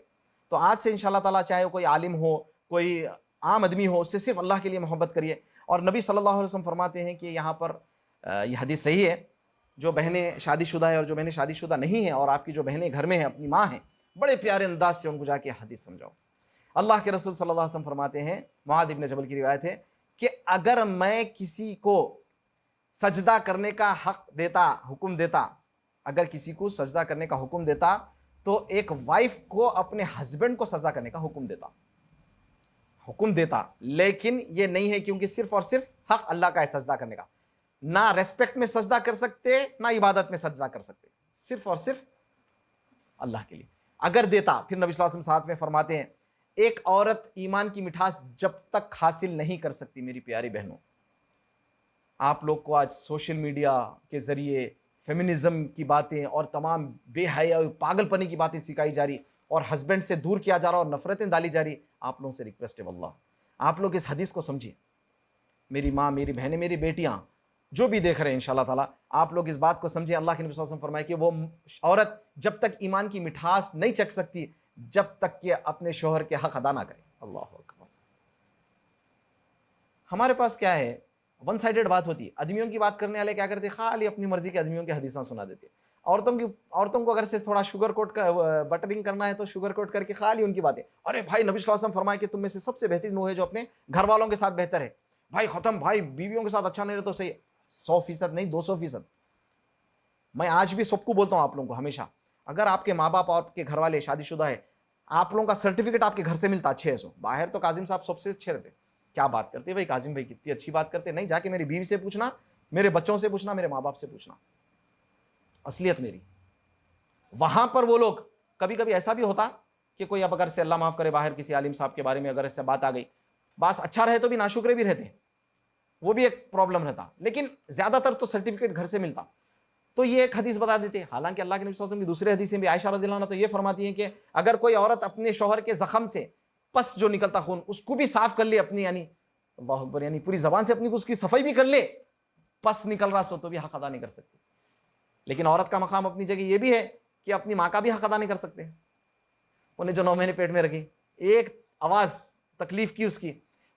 तो आज से इंशाअल्लाह ताला, चाहे कोई आलिम हो, कोई आम आदमी हो, उससे सिर्फ अल्लाह के लिए मोहब्बत करिए। और नबी सल्लल्लाहु अलैहि वसल्लम फरमाते हैं कि यहाँ पर यह हदीस सही है, जो बहनें शादीशुदा है और जो बहनें शादीशुदा नहीं हैं, और आपकी जो बहनें घर में हैं, अपनी माँ हैं, बड़े प्यारे अंदाज से उनको जाके हदीस समझाओ। अल्लाह के रसूल सल्लल्लाहु अलैहि वसल्लम फरमाते हैं, मुआद इब्न जबल की रिवायत है, कि अगर मैं किसी को सजदा करने का हक देता, हुक्म देता, अगर किसी को सजदा करने का हुक्म देता, तो एक वाइफ को अपने हस्बैंड को सजदा करने का हुक्म देता। लेकिन ये नहीं है, क्योंकि सिर्फ और सिर्फ हक अल्लाह का है सजदा करने का। ना रेस्पेक्ट में सजदा कर सकते, ना इबादत में सजदा कर सकते, सिर्फ और सिर्फ अल्लाह के लिए अगर देता। फिर नबी सल्लल्लाहु अलैहि वसल्लम साथ में फरमाते हैं, एक औरत ईमान की मिठास जब तक हासिल नहीं कर सकती, मेरी प्यारी बहनों, आप लोग को आज सोशल मीडिया के जरिए फेमिनिज्म की बातें और तमाम बेहया पागलपनी की बातें सिखाई जा रही, और हस्बैंड से दूर किया जा रहा और नफरतें डाली जा रही। आप लोगों से रिक्वेस्ट है, वल्लाह आप लोग इस हदीस को समझिए। मेरी माँ, मेरी बहनें, मेरी बेटियां, जो भी देख रहे हैं इंशाअल्लाह ताला, आप लोग इस बात को समझिए। अल्लाह के नबी सल्लल्लाहु अलैहि वसल्लम फरमाए कि वो औरत जब तक ईमान की मिठास नहीं चख सकती, जब तक कि अपने शोहर के हक अदा ना करे। अल्लाह अकबर। हमारे पास क्या है, वन साइडेड बात होती है। आदमियों की बात करने वाले क्या करते, खाली अपनी मर्जी के आदमियों की हदीसां सुना देते। औरतों को अगर से थोड़ा शुगर कोट का बटरिंग करना है तो शुगर कोट करके खाली उनकी बातें। अरे भाई नबी सल्लल्लाहु अलैहि वसल्लम फरमाए कि तुम में से सबसे बेहतरीन वो है जो अपने घर वालों के साथ बेहतर है। भाई खत्म, भाई बीवियों के साथ अच्छा नहीं रहे तो सही। 100% नहीं, 200%। मैं आज भी सबको बोलता हूं आप लोगों को हमेशा, अगर आपके माँ बाप और आपके घर वाले शादीशुदा है, आप लोगों का सर्टिफिकेट आपके घर से मिलता अच्छे है सो। बाहर तो काजिम साहब सबसे अच्छे रहते, क्या बात करते भाई, काजिम भाई कितनी अच्छी बात करते। नहीं, जाके मेरी बीवी से पूछना, मेरे बच्चों से पूछना, मेरे माँ बाप से पूछना, असलियत मेरी। वहां पर वो लोग, कभी कभी ऐसा भी होता कि कोई, अब अगर से अल्लाह माफ करे बाहर किसी आलिम साहब के बारे में अगर ऐसे बात आ गई, बस अच्छा रहे तो भी नाशुक्रे भी रहते, वो भी एक प्रॉब्लम रहता। लेकिन ज्यादातर तो सर्टिफिकेट घर से मिलता। तो ये एक हदीस बता देते। हालांकि अल्लाह के नबी सल्लल्लाहु अलैहि वसल्लम की दूसरी हदीसें भी, आयशा रज़ियल्लाहु अन्हा तो ये फरमाती हैं कि अगर कोई औरत अपने शौहर के जख्म से पस जो निकलता खून उसको भी साफ कर ले अपनी, यानी अल्लाहु अकबर, यानी पूरी जबान से अपनी उसकी सफाई भी कर ले, पस निकल रहा सो तो भी हक अदा नहीं कर सकती। लेकिन औरत का मकाम अपनी जगह ये भी है कि अपनी माँ का भी हक अदा नहीं कर सकते। उन्हें जो 9 महीने पेट में रखी, एक आवाज तकलीफ की उसकी,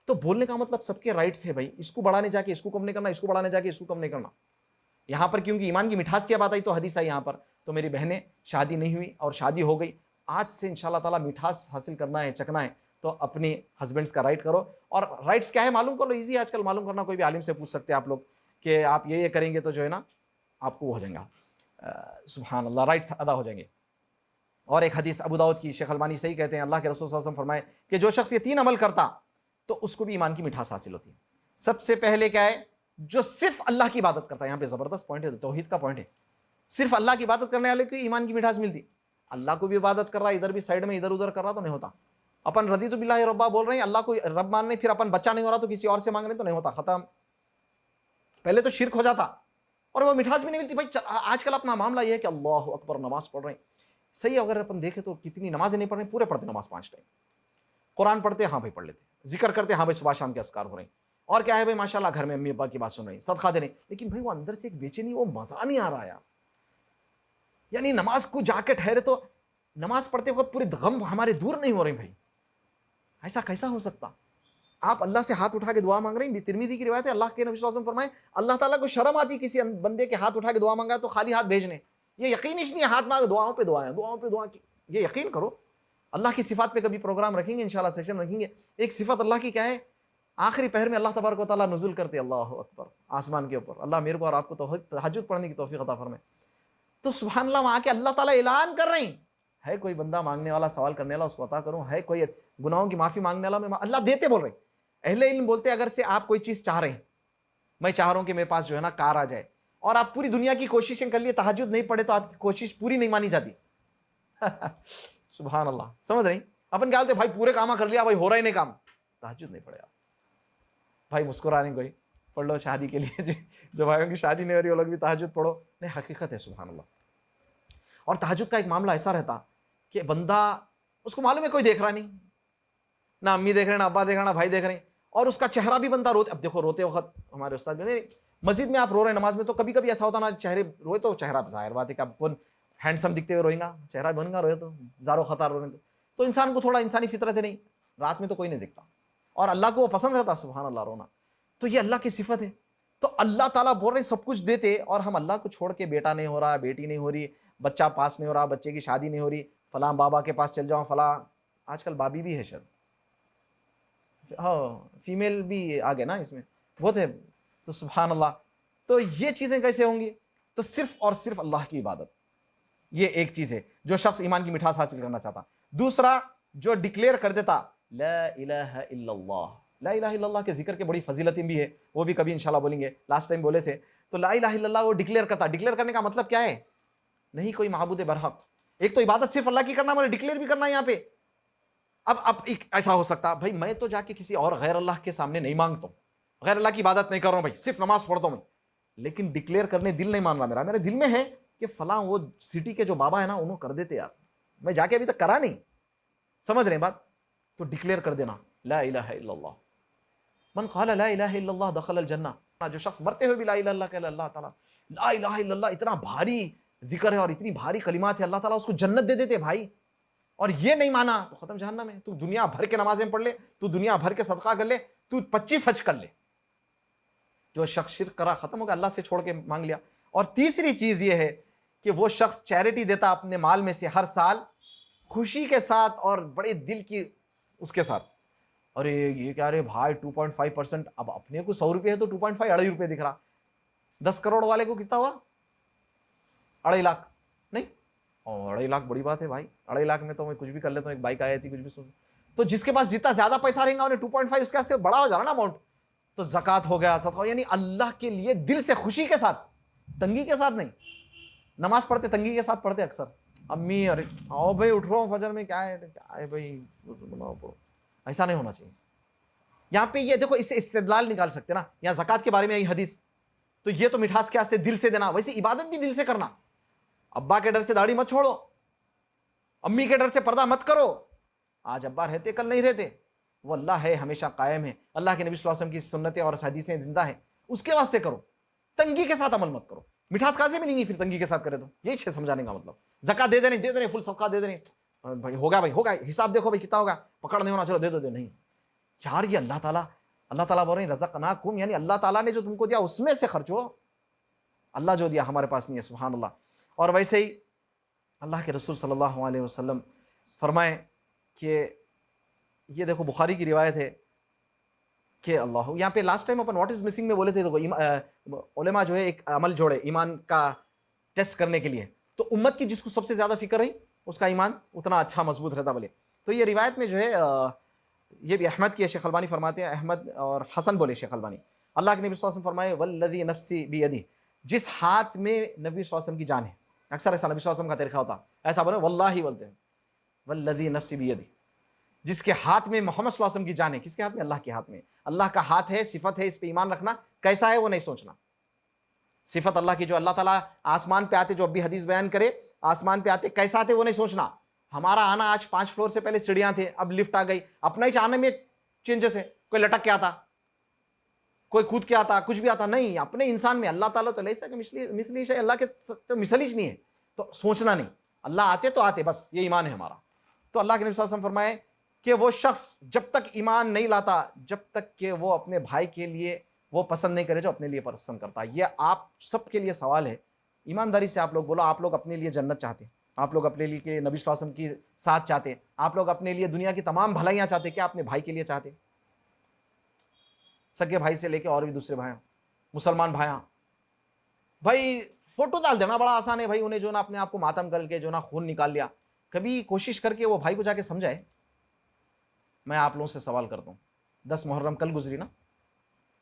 तो बोलने का मतलब सबके राइट्स है भाई। इसको बढ़ाने जाके इसको कम नहीं करना, इसको बढ़ाने जाके इसको कम नहीं करना। यहां पर क्योंकि ईमान की मिठास की बात आई तो हदीस आई यहां पर। तो मेरी बहनें, शादी नहीं हुई और शादी हो गई, आज से इंशाल्लाह ताला मिठास हासिल करना है, चखना है, तो अपने हस्बैंड्स का राइट करो। और राइट्स क्या है मालूम करो, इजी आजकल मालूम करना, कोई भी आलिम से पूछ सकते हैं आप लोग कि आप ये करेंगे तो जो है ना आपको वो हो जाएगा, सुभान अल्लाह, राइट्स अदा हो जाएंगे। और एक हदीस अबू दाऊद की, शेख अलबानी सही कहते हैं, अल्लाह के रसूल सल्लल्लाहु अलैहि वसल्लम फरमाए कि जो शख्स ये 3 अमल करता तो उसको भी ईमान की मिठास हासिल होती है। सबसे पहले क्या है, जो सिर्फ अल्लाह की इबादत करता है। यहाँ पे जबरदस्त पॉइंट है, तौहीद का पॉइंट है। सिर्फ अल्लाह की इबादत करने वाले को ईमान की मिठास मिलती। अल्लाह को भी इबादत कर रहा है, इधर भी साइड में इधर उधर कर रहा तो नहीं होता। अपन रज़ीतु बिल्लाहि रब्बा बोल रहे हैं, अल्लाह को रब मान रहे, फिर अपन बच्चा नहीं हो रहा तो किसी और से मांग रहे तो नहीं होता, खत्म। पहले तो शिर्क हो जाता और वो मिठास भी नहीं मिलती। भाई आजकल अपना मामला यह है कि अल्लाह अकबर, नमाज पढ़ रहे हैं, सही है। अगर अपन देखें तो कितनी नमाजें नहीं पढ़ रहे, पूरे पढ़ते नमाज 5 टाइम, कुरान पढ़ते, हाँ भाई पढ़ लेते, जिक्र करते, हाँ भाई सुबह शाम के अस्कार हो रहे हैं, और क्या है भाई माशाल्लाह घर में अम्मी अब्बा की बात सुन रहे हैं, सदका दे रहे हैं। लेकिन भाई वो अंदर से एक बेचैनी, वो मजा नहीं आ रहा यार। यानी नमाज को जाके ठहरे तो नमाज पढ़ते वक्त पूरे गम हमारे दूर नहीं हो रहे भाई, ऐसा कैसा हो सकता। आप अल्लाह से हाथ उठा के दुआ मांग रहे हैं। तिरमिज़ी की रिवायत है, अल्लाह के नबी सल्लल्लाहु अलैहि वसल्लम फरमाए, अल्लाह ताला को शर्म आती किसी बंदे के हाथ उठा के दुआ मांगा तो खाली हाथ भेजने। ये यकीन ही नहीं, हाथ मांग दुआओं पे दुआ है, दुआओं पे दुआ की, ये यकीन करो। अल्लाह की सिफात पे कभी प्रोग्राम रखेंगे इंशाल्लाह, सेशन रखेंगे। एक सिफत अल्लाह की क्या है, आखिरी पहर में अल्लाह तबारक व तआला नुज़ुल करते, अल्लाह अकबर, आसमान के ऊपर। अल्लाह मेरे को और आपको तहज्जुद पढ़ने की तौफीक अता फरमाए। तो सुभान अल्लाह, वहां के अल्लाह ताला ऐलान कर रहे हैं, है कोई बंदा मांगने वाला, सवाल करने वाला, उसको अता करूं, है कोई गुनाहों की माफी मांगने वाला, मैं अल्लाह देते बोल रहे। अहले इल्म बोलते अगर से आप कोई चीज चाह रहे हैं, मैं चाह रहा हूं कि मेरे पास जो है ना कार आ जाए, और आप पूरी दुनिया की कोशिशें कर लिए, तहज्जुद नहीं पढ़े तो आपकी कोशिश पूरी नहीं मानी जाती। सुभान अल्लाह, समझ रही। अपन क्या बोलते भाई पूरे काम कर लिया, भाई हो रहा ही नहीं काम, तहज्जुद नहीं पढ़े आप। भाई मुस्कुरा नहीं, कोई पढ़ लो शादी के लिए, जो भाइयों की शादी नहीं हो रही वो लोग भी तहज्जुद पढ़ो। नहीं, हकीकत है, सुभान अल्लाह। और तहज्जुद का एक मामला ऐसा रहता कि बंदा, उसको मालूम है कोई देख रहा नहीं, ना अम्मी देख रहे, ना अब्बा देख रहे, ना भाई देख रहे, और उसका चेहरा भी बनता रोते। अब देखो रोते वक्त हमारे उस्ताद भी, मस्जिद में आप रो रहे हैं नमाज में, तो कभी कभी ऐसा होता ना, चेहरे रोए तो चेहरा जाहिर बात है कि आप कौन हैंडसम दिखते हुए रोएगा, चेहरा बनेगा रोए तो जारो खतार रोने तो इंसान को थोड़ा इंसानी फितरत है, नहीं रात में तो कोई नहीं दिखता, और अल्लाह को वो पसंद रहता, सुभान अल्लाह, रोना। तो ये अल्लाह की सिफत है। तो अल्लाह ताला बोल रहे सब कुछ देते, और हम अल्लाह को छोड़ के बेटा नहीं हो रहा, बेटी नहीं हो रही, बच्चा पास नहीं हो रहा, बच्चे की शादी नहीं हो रही, फलां बाबा के पास चल जाओ, फलां, आजकल बाबी भी है शायद, हाँ फीमेल भी आ गए ना इसमें, बहुत है। तो सुभान अल्लाह, तो ये चीजें कैसे होंगी। तो सिर्फ और सिर्फ अल्लाह की इबादत, ये एक चीज है जो शख्स ईमान की मिठास हासिल करना चाहता। दूसरा, जो डिक्लेयर कर देता ला इलाहा इल्लल्लाह, ला इलाहा इल्लल्लाह के जिक्र के बड़ी फजीलतें भी है, वो भी कभी इंशाल्लाह बोलेंगे, लास्ट टाइम बोले थे। तो ला इलाहा इल्लल्लाह वो डिक्लेयर करता। डिक्लेयर करने का मतलब क्या है, नहीं कोई माबूद बरहक, एक तो इबादत सिर्फ अल्लाह की करना, मगर डिक्लेयर भी करना है यहाँ पे। अब एक ऐसा हो सकता भाई, मैं तो जाके किसी और गैर अल्लाह के सामने नहीं मांगता हूं, गैर अल्लाह की इबादत नहीं कर रहा हूं भाई, सिर्फ नमाज पढ़ता हूं मैं, लेकिन डिक्लेयर करने दिल नहीं मान रहा मेरा, मेरे दिल में है कि फलां वो सिटी के जो बाबा है ना, उन्होंने कर देते यार, मैं जाके अभी तक करा नहीं, समझ रहे बात। तो डिक्लेयर कर देना ला इलाहा इल्लल्लाह, मन क़ाला ला इलाहा इल्लल्लाह दखल जन्ना। जो शख्स मरते हुए भी ला इलाहा इल्लल्लाह, अल्लाह ताला ला इलाहा इल्लल्लाह, इतना भारी जिक्र है और इतनी भारी कलिमात है, अल्लाह ताला उसको जन्नत दे देते भाई। और ये नहीं माना तो खत्म जहन्नम है। तू दुनिया भर के नमाजें पढ़ ले, तू दुनिया भर के सदका कर ले, तू 25 हज कर ले, जो शख्स शिर्क करा खत्म हो गया, अल्लाह से छोड़ के मांग लिया। और तीसरी चीज ये है कि वो शख्स चैरिटी देता अपने माल में से हर साल खुशी के साथ और बड़े दिल की उसके साथ। अरे ये क्या रे भाई 2.5%, अब अपने को 100 रुपये है तो 2.5 2.5 रुपये दिख रहा, 10 करोड़ वाले को कितना हुआ 2.5 लाख, नहीं 2.5 लाख बड़ी बात है भाई, 2.5 लाख में तो मैं कुछ भी कर लेता हूँ, एक बाइक आई थी कुछ भी सोच। तो जिसके पास जितना ज्यादा पैसा रहेगा उन्हें 2.5 उसके वास्ते बड़ा हो जा रहा ना अमाउंट, तो ज़कात हो गया, सदका, यानी अल्लाह के लिए दिल से खुशी के साथ, तंगी के साथ नहीं। नमाज पढ़ते तंगी के साथ पढ़ते अक्सर, अम्मी अरे आओ भाई उठ रहा हूँ फजर में, क्या है भाई, ऐसा नहीं होना चाहिए। यहाँ पे ये देखो, इससे इस्तेदलाल निकाल सकते ना, यहाँ ज़कात के बारे में आई हदीस, तो ये तो मिठास के वास्ते दिल से देना, वैसे इबादत भी दिल से करना। अब्बा के डर से दाढ़ी मत छोड़ो, अम्मी के डर से पर्दा मत करो, आज अब्बा रहते कल नहीं रहते, वो अल्लाह है हमेशा कायम है, अल्लाह के नबी सल्लल्लाहु अलैहि वसल्लम की सुन्नतें और हदीसें जिंदा है, उसके वास्ते करो, तंगी के साथ अमल मत करो। मिठास कहां से मिलेंगी फिर तंगी के साथ करे तो, यही छह समझाने का मतलब। ज़कात दे देने फुल सदका दे देने, भाई होगा भाई होगा, हिसाब देखो भाई कितना होगा, पकड़ नहीं होना, चलो दे दो, नहीं यार, ये अल्लाह ताला बोल रहे हैं रज़क़नाकुम, यानी अल्लाह ताला ने जो तुमको दिया उसमें से खर्चो, अल्लाह जो दिया हमारे पास नहीं है, सुभान अल्लाह। और वैसे ही अल्लाह के रसूल सल्लल्लाहु अलैहि वसल्लम फरमाए कि ये देखो बुखारी की रिवायत है कि अल्लाह, यहाँ पे last time upon what is missing में बोले थे, देखो उलेमा जो है एक अमल जोड़े ईमान का टेस्ट करने के लिए, तो उम्मत की जिसको सबसे ज्यादा फिक्र रही उसका ईमान उतना अच्छा मजबूत रहता बोले। तो ये रिवायत में जो है ये भी अहमद की, शेख अलबानी फरमाते हैं, अहमद और हसन बोले शेख अलबानी, अल्लाह के नबी सल्लल्लाहु अलैहि वसल्लम फरमाए वल्लज़ी नफ्सी बियदी, जिस हाथ में नबी सल्लल्लाहु अलैहि वसल्लम की जान है, अक्सर ऐसा नबी सल्लल्लाहु अलैहि वसल्लम का तरीका होता, ऐसा बोले वल्लाही बोलते हैं, वल्लज़ी नफ्सी बियदी, जिसके हाथ में मोहम्मद सल्लल्लाहु अलैहि वसल्लम की जान है, किसके हाथ में, अल्लाह के हाथ में। अल्लाह का हाथ है, सिफत है, इस पे ईमान रखना, कैसा है वो नहीं सोचना, सिफत अल्लाह की, जो अल्लाह ताला आसमान पे आते, जो अभी हदीस बयान करे, आसमान पे आते कैसा आते वो नहीं सोचना। हमारा आना आज 5 फ्लोर से पहले सीढ़ियां थे, अब लिफ्ट आ गई, अपना ही आने में चेंजेस है, कोई लटक के आता, कोई कूद के आता, कुछ भी आता, नहीं, अपने इंसान में अल्लाह ताला तो लैसा मिसली शै, अल्लाह के तो मिसल ही नहीं है, तो सोचना नहीं, अल्लाह आते तो आते, बस ये ईमान है हमारा। तो अल्लाह के नबी सल्लल्लाहु अलैहि वसल्लम फरमाए कि वो शख्स जब तक ईमान नहीं लाता, जब तक कि वो अपने भाई के लिए वो पसंद नहीं करे जो अपने लिए पसंद करता है। ये आप सबके लिए सवाल है, ईमानदारी से आप लोग बोलो, आप लोग अपने लिए जन्नत चाहते, आप लोग अपने लिए कि नबी सल्लल्लाहु अलैहि वसल्लम की साथ चाहते, आप लोग अपने लिए दुनिया की तमाम भलाइयाँ चाहते, क्या अपने भाई के लिए चाहते, सगे भाई से लेके और भी दूसरे भाई, मुसलमान भाई फोटो डाल देना बड़ा आसान है भाई, उन्हें जो ना अपने आप को मातम करके जो ना खून निकाल लिया, कभी कोशिश करके वो भाई को जाके समझाए। मैं आप लोगों से सवाल करता हूँ, 10 मुहर्रम कल गुजरी ना,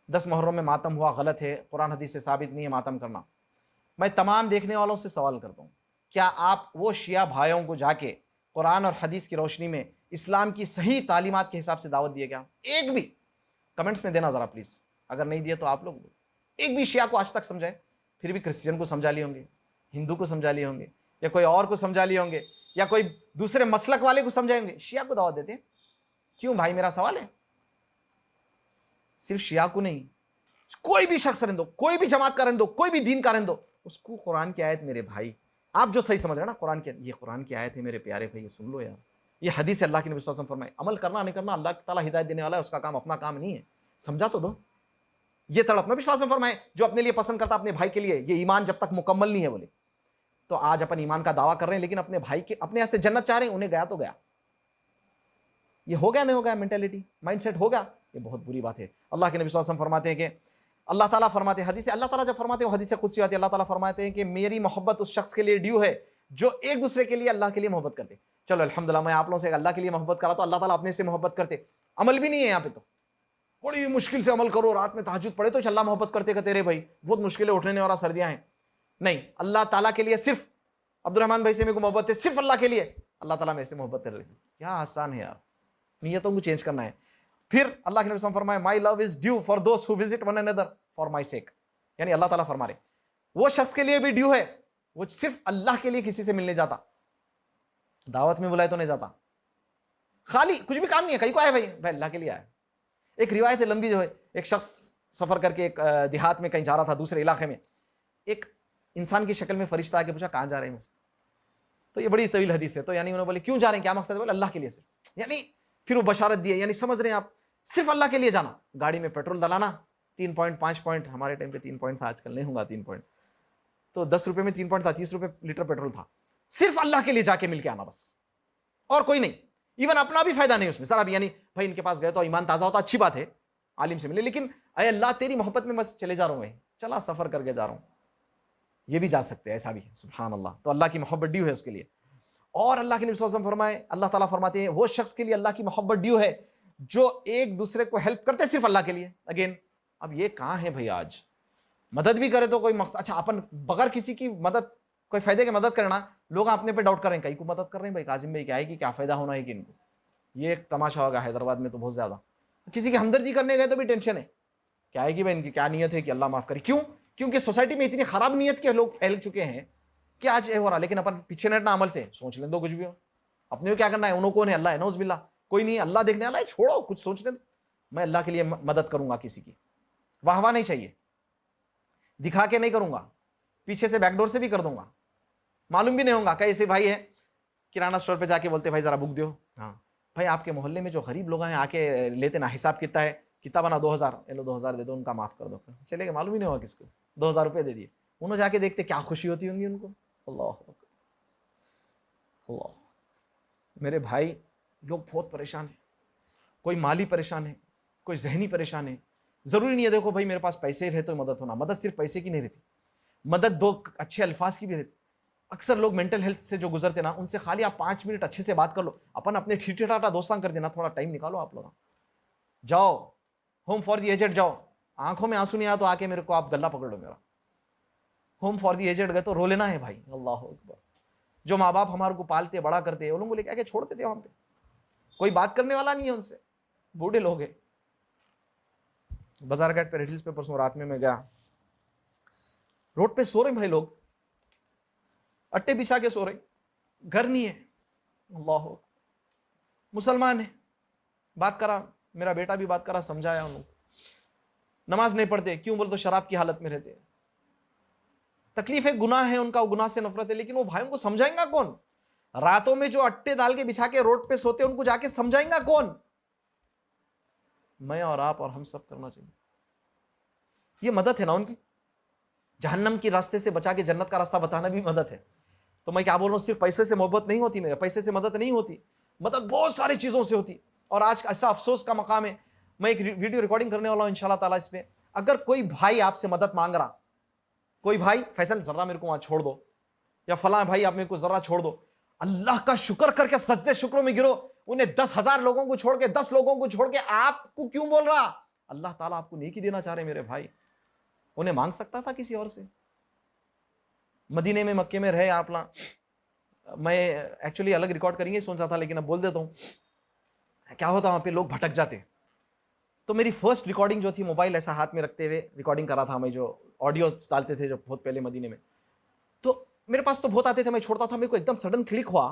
10 मुहर्रम में मातम हुआ, गलत है, कुरान हदीस से साबित नहीं है मातम करना। मैं तमाम देखने वालों से सवाल करता हूँ, क्या आप वो शिया भाइयों को जाके कुरान और हदीस की रोशनी में इस्लाम की सही तालीमात के हिसाब से दावत दिए क्या? एक भी कमेंट्स में देना ज़रा प्लीज़, अगर नहीं दिए तो आप लोग एक भी शिया को आज तक समझाए, फिर भी क्रिश्चियन को समझा लिए होंगे, हिंदू को समझा लिए होंगे, या कोई और को समझा लिए होंगे, या कोई दूसरे मसलक वाले को समझाएंगे, शिया को दावत देते हैं क्यों भाई? मेरा सवाल है, सिर्फ शिया को नहीं, कोई भी शख्स रहने दो, कोई भी जमात का रहने दो, कोई भी दीन का रहने दो, उसको कुरान की आयत, मेरे भाई आप जो सही समझ रहे हैं ना, कुरान की, ये कुरान की आयत है मेरे प्यारे भाई, ये सुन लो यार, ये हदीस है, अल्लाह के नबी सल्लल्लाहु अलैहि वसल्लम फरमाए, अमल करना नहीं करना अल्लाह ताला हिदायत देने वाला है, उसका काम, अपना काम नहीं है, समझा तो दो। ये तड़प नबी सल्लल्लाहु अलैहि वसल्लम फरमाए, जो अपने लिए पसंद करता अपने भाई के लिए, ये ईमान जब तक मुकम्मल नहीं है बोले, तो आज अपन ईमान का दावा कर रहे हैं लेकिन अपने भाई के, अपने वास्ते जन्नत चाह रहे हैं, उन्हें गया तो गया, ये हो गया नहीं हो गया, मेंटेलिटी माइंडसेट हो गया, ये बहुत बुरी बात है। अल्लाह के नबी सल्लल्लाहु अलैहि वसल्लम फरमाते हैं कि अल्लाह ताला फरमाते हैं, हदीस अल्लाह ताला जब फरमाते हैं, हदीस कुदसी आती है, अल्लाह ताला फरमाते हैं कि मेरी मोहब्बत उस शख्स के लिए ड्यू है जो एक दूसरे के लिए अल्लाह के लिए मोहब्बत करते। चलो अल्हम्दुलिल्लाह, मैं आप लोगों से अल्लाह के लिए मोहब्बत करा तो अल्लाह ताला अपने से मोहब्बत करते, अमल भी नहीं है यहाँ पे, तो बड़ी मुश्किल से अमल करो, रात में तहज्जुद पढ़े तो अल्लाह मोहब्बत करते कहते रे भाई बहुत मुश्किलें उठने वाला सर्दियां हैं, नहीं, अल्लाह ताला के लिए सिर्फ अब्दुर्रहमान भाई से मेरे को मोहब्बत है, सिर्फ अल्लाह के लिए अल्लाह ताला मेरे से मोहब्बत कर रहे हैं, क्या आसान है यार, नियतों को चेंज करना है। फिर अल्लाह के नबी सल्लल्लाहु अलैहि वसल्लम फरमाए, my love is due for those who visit one another for my sake, यानी अल्लाह ताला फरमा रहे वो शख्स के लिए भी ड्यू है, वो सिर्फ अल्लाह के लिए किसी से मिलने जाता, दावत में बुलाए तो नहीं जाता, खाली कुछ भी काम नहीं है, कहीं को आए भाई भाई अल्लाह के लिए आया। एक रिवायत है लंबी जो है, एक शख्स सफर करके एक देहात में कहीं जा रहा था दूसरे इलाके में, एक इंसान की शक्ल में फरिश्ता आके पूछा कहाँ जा रहे हैं, तो तो ये बड़ी तवील हदीस है। तो यानी उन्होंने बोले क्यों जा रहे हैं, क्या मकसद है, बोले अल्लाह के लिए सिर्फ। यानी फिर वो बशारत दिए, यानी समझ रहे हैं आप, सिर्फ अल्लाह के लिए जाना, गाड़ी में पेट्रोल डलाना, 3 पॉइंट 5 पॉइंट, हमारे टाइम पे 3 पॉइंट था, आजकल नहीं होगा 3 पॉइंट, तो 10 रुपए में 3 पॉइंट था, 30 रुपए लीटर पेट्रोल था, सिर्फ अल्लाह के लिए जाके मिलके आना बस, और कोई नहीं। इवन अपना भी फायदा नहीं उसमें सर। अब यानी भाई इनके पास गए तो ईमान ताजा होता, अच्छी बात है, आलिम से मिले, लेकिन अरे अल्लाह तेरी मोहब्बत में बस चले जा रहा हूं, चला सफर करके जा रहा हूं, ये भी जा सकते हैं, ऐसा भी है, सुभान अल्लाह। तो अल्लाह की मोहब्बत ड्यू है उसके लिए। और अल्लाह के नबी सल्लल्लाहु अलैहि वसल्लम फरमाए, अल्लाह ताला फरमाते हैं वो शख्स के लिए अल्लाह की मोहब्बत ड्यू है जो एक दूसरे को हेल्प करते सिर्फ अल्लाह के लिए। अगेन अब ये कहां है भाई, आज मदद भी करे तो कोई मकसद, अच्छा अपन बगैर किसी की मदद, कोई फायदे की मदद करना, लोग अपने पे डाउट कर रहे हैं, कहीं को मदद कर रहे हैं भाई, काजिम भाई क्या है कि क्या फायदा होना है कि इनको, ये एक तमाशा होगा हैदराबाद में तो बहुत ज्यादा। किसी की हमदर्दी करने गए तो भी टेंशन है, क्या है कि भाई इनकी क्या नीयत है कि अल्लाह माफ करे, क्यों, क्योंकि सोसाइटी में इतनी खराब नीयत के लोग फैल चुके हैं कि आज ये हो रहा। लेकिन अपन पीछे नटना अमल से, सोच लें दो कुछ भी हो, अपने को क्या करना है, उन्होंने कौन है, अल्लाह है, नौज बिल्ला, कोई नहीं, अल्लाह देखने वाला है, छोड़ो कुछ सोचने दो, मैं अल्लाह के लिए मदद करूंगा, किसी की वाहवा नहीं चाहिए, दिखा के नहीं करूंगा, पीछे से बैकडोर से भी कर दूंगा, मालूम भी नहीं होगा। कैसे भाई है किराना स्टोर पे जाके बोलते भाई जरा बुक दो, हाँ भाई आपके मोहल्ले में जो गरीब लोग हैं आके लेते ना, हिसाब कितना है, कितना बना 2000, ये लो 2000 दे दो, उनका माफ कर दो, चलेगा, मालूम ही नहीं होगा किसको, 2000 रुपये दे दिए, उन्होंने जाके देखते क्या खुशी होती होंगी उनको। अल्लाह अल्लाह, मेरे भाई लोग बहुत परेशान है, कोई माली परेशान है, कोई जहनी परेशान है। जरूरी नहीं है देखो भाई मेरे पास पैसे रहे तो मदद होना, मदद सिर्फ पैसे की नहीं रहती, मदद दो अच्छे अल्फाज की भी रहती। अक्सर लोग मेंटल हेल्थ से जो गुजरते ना, उनसे खाली आप 5 मिनट अच्छे से बात कर लो, अपन अपने ठीठीठाठा दोस्तान कर देना, थोड़ा टाइम निकालो आप लोग, जाओ होम फॉर दी एजेड, जाओ, आंखों में आंसू नहीं आया तो आके मेरे को आप गला पकड़ लो मेरा, होम फॉर दी एजेड गए तो रो लेना है भाई। अल्लाह अकबर, जो माँ बाप हमारे को पालते बड़ा करते हैं, वो लोगों को लेके आके छोड़ते थे वहां पे, कोई बात करने वाला नहीं है उनसे, बूढ़े लोग हैं। बाजार घाट पे रेड हिल्स पे परसों रात में मैं गया, रोड पे सो रहे भाई लोग, अट्टे बिछा के सो रहे, घर नहीं है। अल्लाह, मुसलमान है, बात करा, मेरा बेटा भी बात करा, समझाया उन लोग, नमाज नहीं पढ़ते, क्यों बोल तो शराब की हालत में रहते, तकलीफ है, गुनाह है उनका, गुनाह से नफरत है, लेकिन वो भाई उनको समझाएंगा कौन, रातों में जो अट्टे डाल के बिछा के रोड पे सोते उनको जाके समझाएंगा कौन, मैं और आप और हम सब करना चाहिए। ये मदद है ना उनकी, जहन्नम के रास्ते से बचा के जन्नत का रास्ता बताना भी मदद है। तो मैं क्या बोल रहा हूँ, सिर्फ पैसे से मोहब्बत नहीं होती, मेरे पैसे से मदद नहीं होती, मदद बहुत सारी चीजों से होती। और आज ऐसा अफसोस का मकाम है, मैं एक वीडियो रिकॉर्डिंग करने वाला हूं इंशाल्लाह ताला इस पे, अगर कोई भाई आपसे मदद मांग रहा, कोई भाई फैसल जर्रा मेरे को वहां छोड़ दो, या फलां भाई आप मेरे को जर्रा छोड़ दो, अल्लाह का शुक्र करके सजदे शुक्रों में गिरो, उन्हें 10,000 लोगों को छोड़ के, 10 लोगों को छोड़ के आपको क्यों बोल रहा, अल्लाह ताला आपको नेकी देना चाह रहे मेरे भाई, उन्हें मांग सकता था किसी और से। मदीने में मक्के में रहे आप ना, मैं एक्चुअली अलग रिकॉर्ड करेंगे सोचा था, लेकिन अब बोल देता हूँ, क्या होता वहां पे लोग भटक जाते। तो मेरी फर्स्ट रिकॉर्डिंग जो थी, मोबाइल ऐसा हाथ में रखते हुए रिकॉर्डिंग करा था मैं, जो ऑडियो डालते थे जब बहुत पहले मदीने में, तो मेरे पास तो बहुत आते थे, मैं छोड़ता था, मेरे को एकदम सडन क्लिक हुआ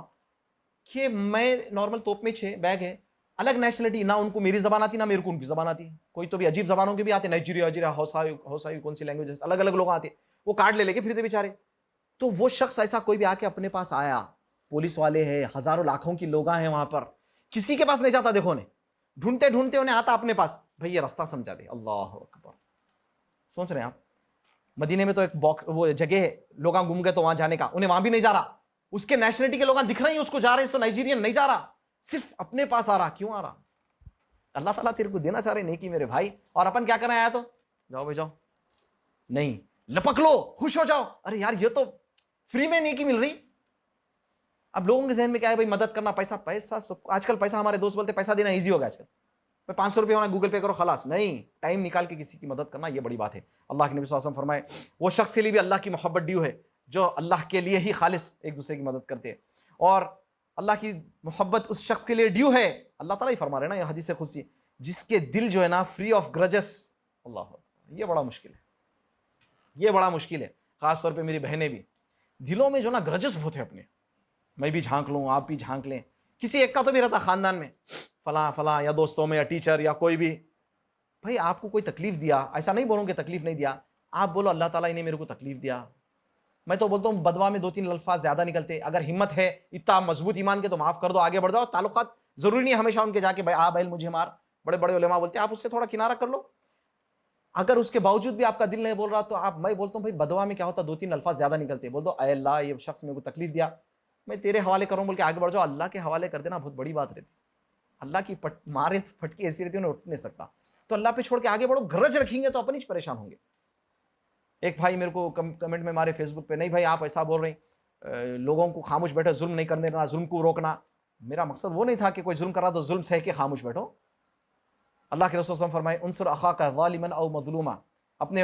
कि मैं नॉर्मल तोप में छे बैग है, अलग नेशनलिटी, ना उनको मेरी जबान आती ना मेरे को उनकी जबान आती, कोई तो भी अजीब जबानों के भी आते, नाइजीरिया, हौसाई कौन सी लैंग्वेज, अलग अलग लोग आते, वो कार्ड ले लेके फिरते बेचारे। तो वो शख्स ऐसा कोई भी आके अपने पास आया, पुलिस वाले हैं, हजारों लाखों की लोग हैं वहां पर, किसी के पास नहीं जाता, देखो ने ढूंढते ढूंढते उन्हें आता अपने पास, भाई ये रास्ता समझा दे। अल्लाह अकबर, सोच रहे हैं आप, मदीने में तो एक बॉक्स वो जगह है, लोग घूम गए तो वहां जाने का, उन्हें वहां भी नहीं जा रहा, उसके नेशनलिटी के लोग दिख रहे हैं उसको जा रहे हैं, तो नाइजीरियन नहीं जा रहा, सिर्फ अपने पास आ रहा, क्यों आ रहा, अल्लाह ताला तेरे को देना चाह रहे नेकी मेरे भाई, और अपन क्या करना आया, तो जाओ भाई जाओ, नहीं लपक लो, खुश हो जाओ, अरे यार ये तो फ्री में नेकी मिल रही। अब लोगों के जहन में क्या है भाई, मदद करना, पैसा पैसा सब, आजकल पैसा, हमारे दोस्त बोलते पैसा देना इजी हो गया आजकल, भाई 500 रुपये होना गूगल पे करो खलास, नहीं, टाइम निकाल के किसी की मदद करना, ये बड़ी बात है। अल्लाह के नबी सल्लल्लाहु अलैहि वसल्लम फरमाए, वो शख्स के लिए भी अल्लाह की मोहब्बत ड्यू है जो अल्लाह के लिए ही खालिस एक दूसरे की मदद करते हैं, और अल्लाह की मोहब्बत उस शख्स के लिए ड्यू है, अल्लाह ताला ही फरमा रहे ना, ये हदीस खुशी, जिसके दिल जो है ना फ्री ऑफ ग्रजेस। अल्लाह, ये बड़ा मुश्किल है, ये बड़ा मुश्किल है, खास तौर पे मेरी बहनें भी, दिलों में जो ना ग्रजेस बहुत है अपने, मैं भी झांक लूँ, आप भी झांक लें, किसी एक का तो भी रहता खानदान में, फला फला, या दोस्तों में, या टीचर, या कोई भी, भाई आपको कोई तकलीफ दिया, ऐसा नहीं बोलोगे तकलीफ नहीं दिया, आप बोलो अल्लाह ताला इन्हें मेरे को तकलीफ दिया, मैं तो बोलता हूँ बदवा में 2-3 अल्फाज ज्यादा निकलते। अगर हिम्मत है इतना मजबूत ईमान के तो माफ कर दो, आगे बढ़ जाओ। ताल्लुकात जरूरी नहीं हमेशा उनके जाके भाई आ बैल मुझे मार, बड़े बड़े उलेमा बोलते हैं, आप उससे थोड़ा किनारा कर लो। अगर उसके बावजूद भी आपका दिल नहीं बोल रहा तो आप, मैं बोलता हूँ भाई बदवा में क्या होता, 2-3 अल्फाज ज्यादा निकलते, बोल दो अय अल्लाह ये शख्स मेरे को तकलीफ दिया, मैं तेरे हवाले करूँ बोल के आगे बढ़ जाओ। अल्लाह के हवाले कर देना बहुत बड़ी बात रहती। अल्लाह की मारे तो फटकी ऐसी रहती है उन्हें उठ नहीं सकता, तो अल्लाह पे छोड़ के आगे बढ़ो। गरज रखेंगे तो अपन ही परेशान होंगे। एक भाई मेरे को कमेंट में मारे फेसबुक पे, नहीं भाई आप ऐसा बोल रहे हैं, लोगों को खामोश बैठो, जुल्म नहीं करने देना, जुल्म को रोकना। मेरा मकसद वो नहीं था कि कोई जुल्म करा तो जुल्म सह के खामोश बैठो। अल्लाह के रसूल सल्लल्लाहु अलैहि वसल्लम फरमाए उनसुर अखाका ज़ालिमन औ मज़लूमा, अपने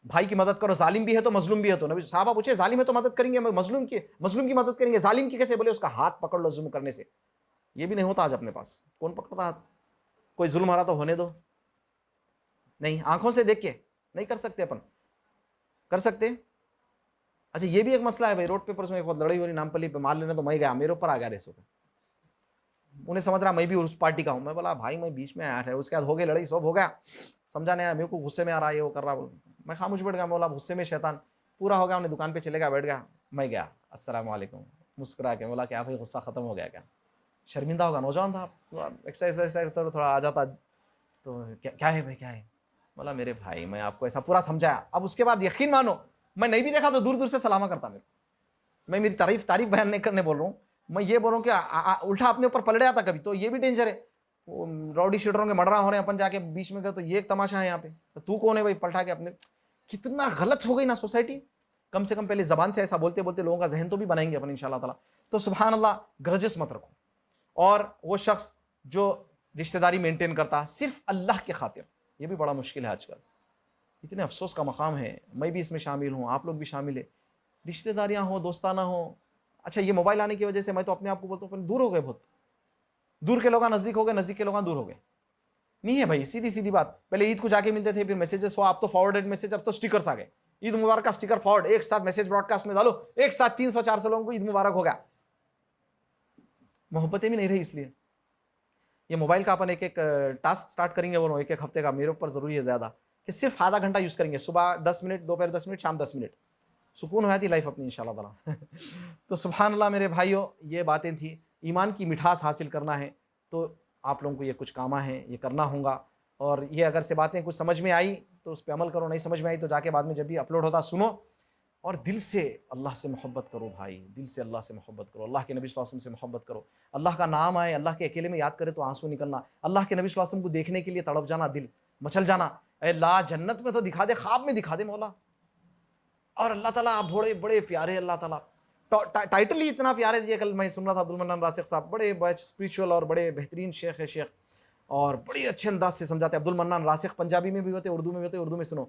भाई की मदद करो, जालिम भी है तो मजलूम भी है तो। नबी साहबा पूछे जालिम है तो मदद करेंगे, मजलूम की मदद करेंगे, जालिम की कैसे? बोले उसका हाथ पकड़ लो जुल्म करने से। ये भी नहीं होता आज अपने पास, कौन पकड़ता हाथ? कोई जुल्म हरा तो होने दो, नहीं आंखों से देख के नहीं कर सकते अपन, कर सकते? अच्छा ये भी एक मसला है भाई, रोड पे परसों एक बहुत लड़ाई हो रही, नामपल्ली पे मार लेना, तो मैं गया, मेरे ऊपर आ गया रेसों पे। उन्हें समझ रहा मैं भी उस पार्टी का हूं, मैं बोला भाई मैं बीच में आया है, उसके बाद हो गई लड़ाई, सब हो गया, समझाने आया, मेरे को गुस्से में आ रहा है, ये वो कर रहा, मैं खामोश बैठ गया। बोला गुस्से में शैतान पूरा हो गया, उन्हें दुकान पे चले गया, बैठ गया, मैं गया अस्सलाम वालेकुम मुस्कुरा के। बोला क्या भाई गुस्सा खत्म हो गया क्या? शर्मिंदा होगा, नौजवान था, एक्सरसाइज थोड़ा आ जाता, तो क्या है भाई क्या है? बोला मेरे भाई मैं आपको ऐसा पूरा समझाया। अब उसके बाद यकीन मानो मैं नहीं भी देखा तो दूर दूर से सलामा करता मेरे। मैं मेरी तारीफ बयान नहीं करने बोल रहा हूँ, मैं ये बोल रहा हूँ कि उल्टा अपने ऊपर पलट आता कभी, तो ये भी डेंजर है। राउडी शीटरों के मर्डर हो रहे हैं, अपन जाके बीच में गए तो ये एक तमाशा है यहाँ पे, तो तू कौन है भाई पलटा के अपने? कितना गलत हो गई ना सोसाइटी। कम से कम पहले जबान से ऐसा बोलते बोलते लोगों का जहन तो भी बनाएंगे अपन इंशाल्लाह ताला। तो सुभान अल्लाह, ग्रजेस मत रखो। और वो शख्स जो रिश्तेदारी मेंटेन करता सिर्फ अल्लाह के खातिर, ये भी बड़ा मुश्किल है आजकल। इतने अफसोस का मकाम है, मैं भी इसमें शामिल हूँ, आप लोग भी शामिल है। रिश्तेदारियां हो, दोस्ताना हो, अच्छा ये मोबाइल आने की वजह से मैं तो अपने आप को बोलता हूँ दूर हो गए, बहुत दूर के लोग नजदीक हो गए, नजदीक के लोग दूर हो गए। नहीं है भाई, सीधी सीधी बात। पहले ईद को जाके मिलते थे, फिर मैसेजेस हुआ, अब तो फॉरवर्डेड मैसेज, अब तो स्टिकर्स आ गए। ईद मुबारक का स्टिकर फॉरवर्ड, एक साथ मैसेज ब्रॉडकास्ट में डालो, एक साथ 300-400 लोगों को ईद मुबारक हो गया। मोहब्बतें भी नहीं रही। इसलिए ये मोबाइल का अपन एक एक टास्क स्टार्ट करेंगे, वो एक एक हफ्ते का, मेरे ऊपर जरूरी है ज्यादा, कि सिर्फ आधा घंटा यूज करेंगे, सुबह 10 मिनट, दोपहर 10 मिनट, शाम 10 मिनट, सुकून हो जाती लाइफ अपनी इंशाल्लाह ताला। तो सुभान अल्लाह मेरे भाइयों, ये बातें थी। ईमान की मिठास हासिल करना है तो आप लोगों को ये कुछ कामा है, ये करना होगा। और ये अगर से बातें कुछ समझ में आई तो उस पर अमल करो, नहीं समझ में आई तो जाके बाद में जब भी अपलोड होता सुनो, और दिल से अल्लाह से मोहब्बत करो भाई, दिल से अल्लाह से मोहब्बत करो, अल्लाह के नबी सल्लल्लाहु अलैहि वसल्लम से मोहब्बत करो। अल्लाह का नाम आए, अल्लाह के अकेले में याद करे तो आंसू निकलना, अल्लाह के नबी सल्लल्लाहु अलैहि वसल्लम को देखने के लिए तड़प जाना, दिल मचल जाना, अल्लाह जन्नत में तो दिखा दे, ख्वाब में दिखा दे मौला। और अल्लाह ताला आप बड़े बड़े प्यारे, अल्लाह ताला टाइटल ही इतना प्यारे दिए। कल मैं सुन रहा था अब्दुल मन्नान रासिक साहब, बड़े स्पिरिचुअल और बड़े बेहतरीन शेख है, शेख, और बड़े अच्छे अंदाज से समझाते हैं। अब्दुल मन्नान रासिक पंजाबी में भी होते, उर्दू में भी होते, उर्दू में सुनो,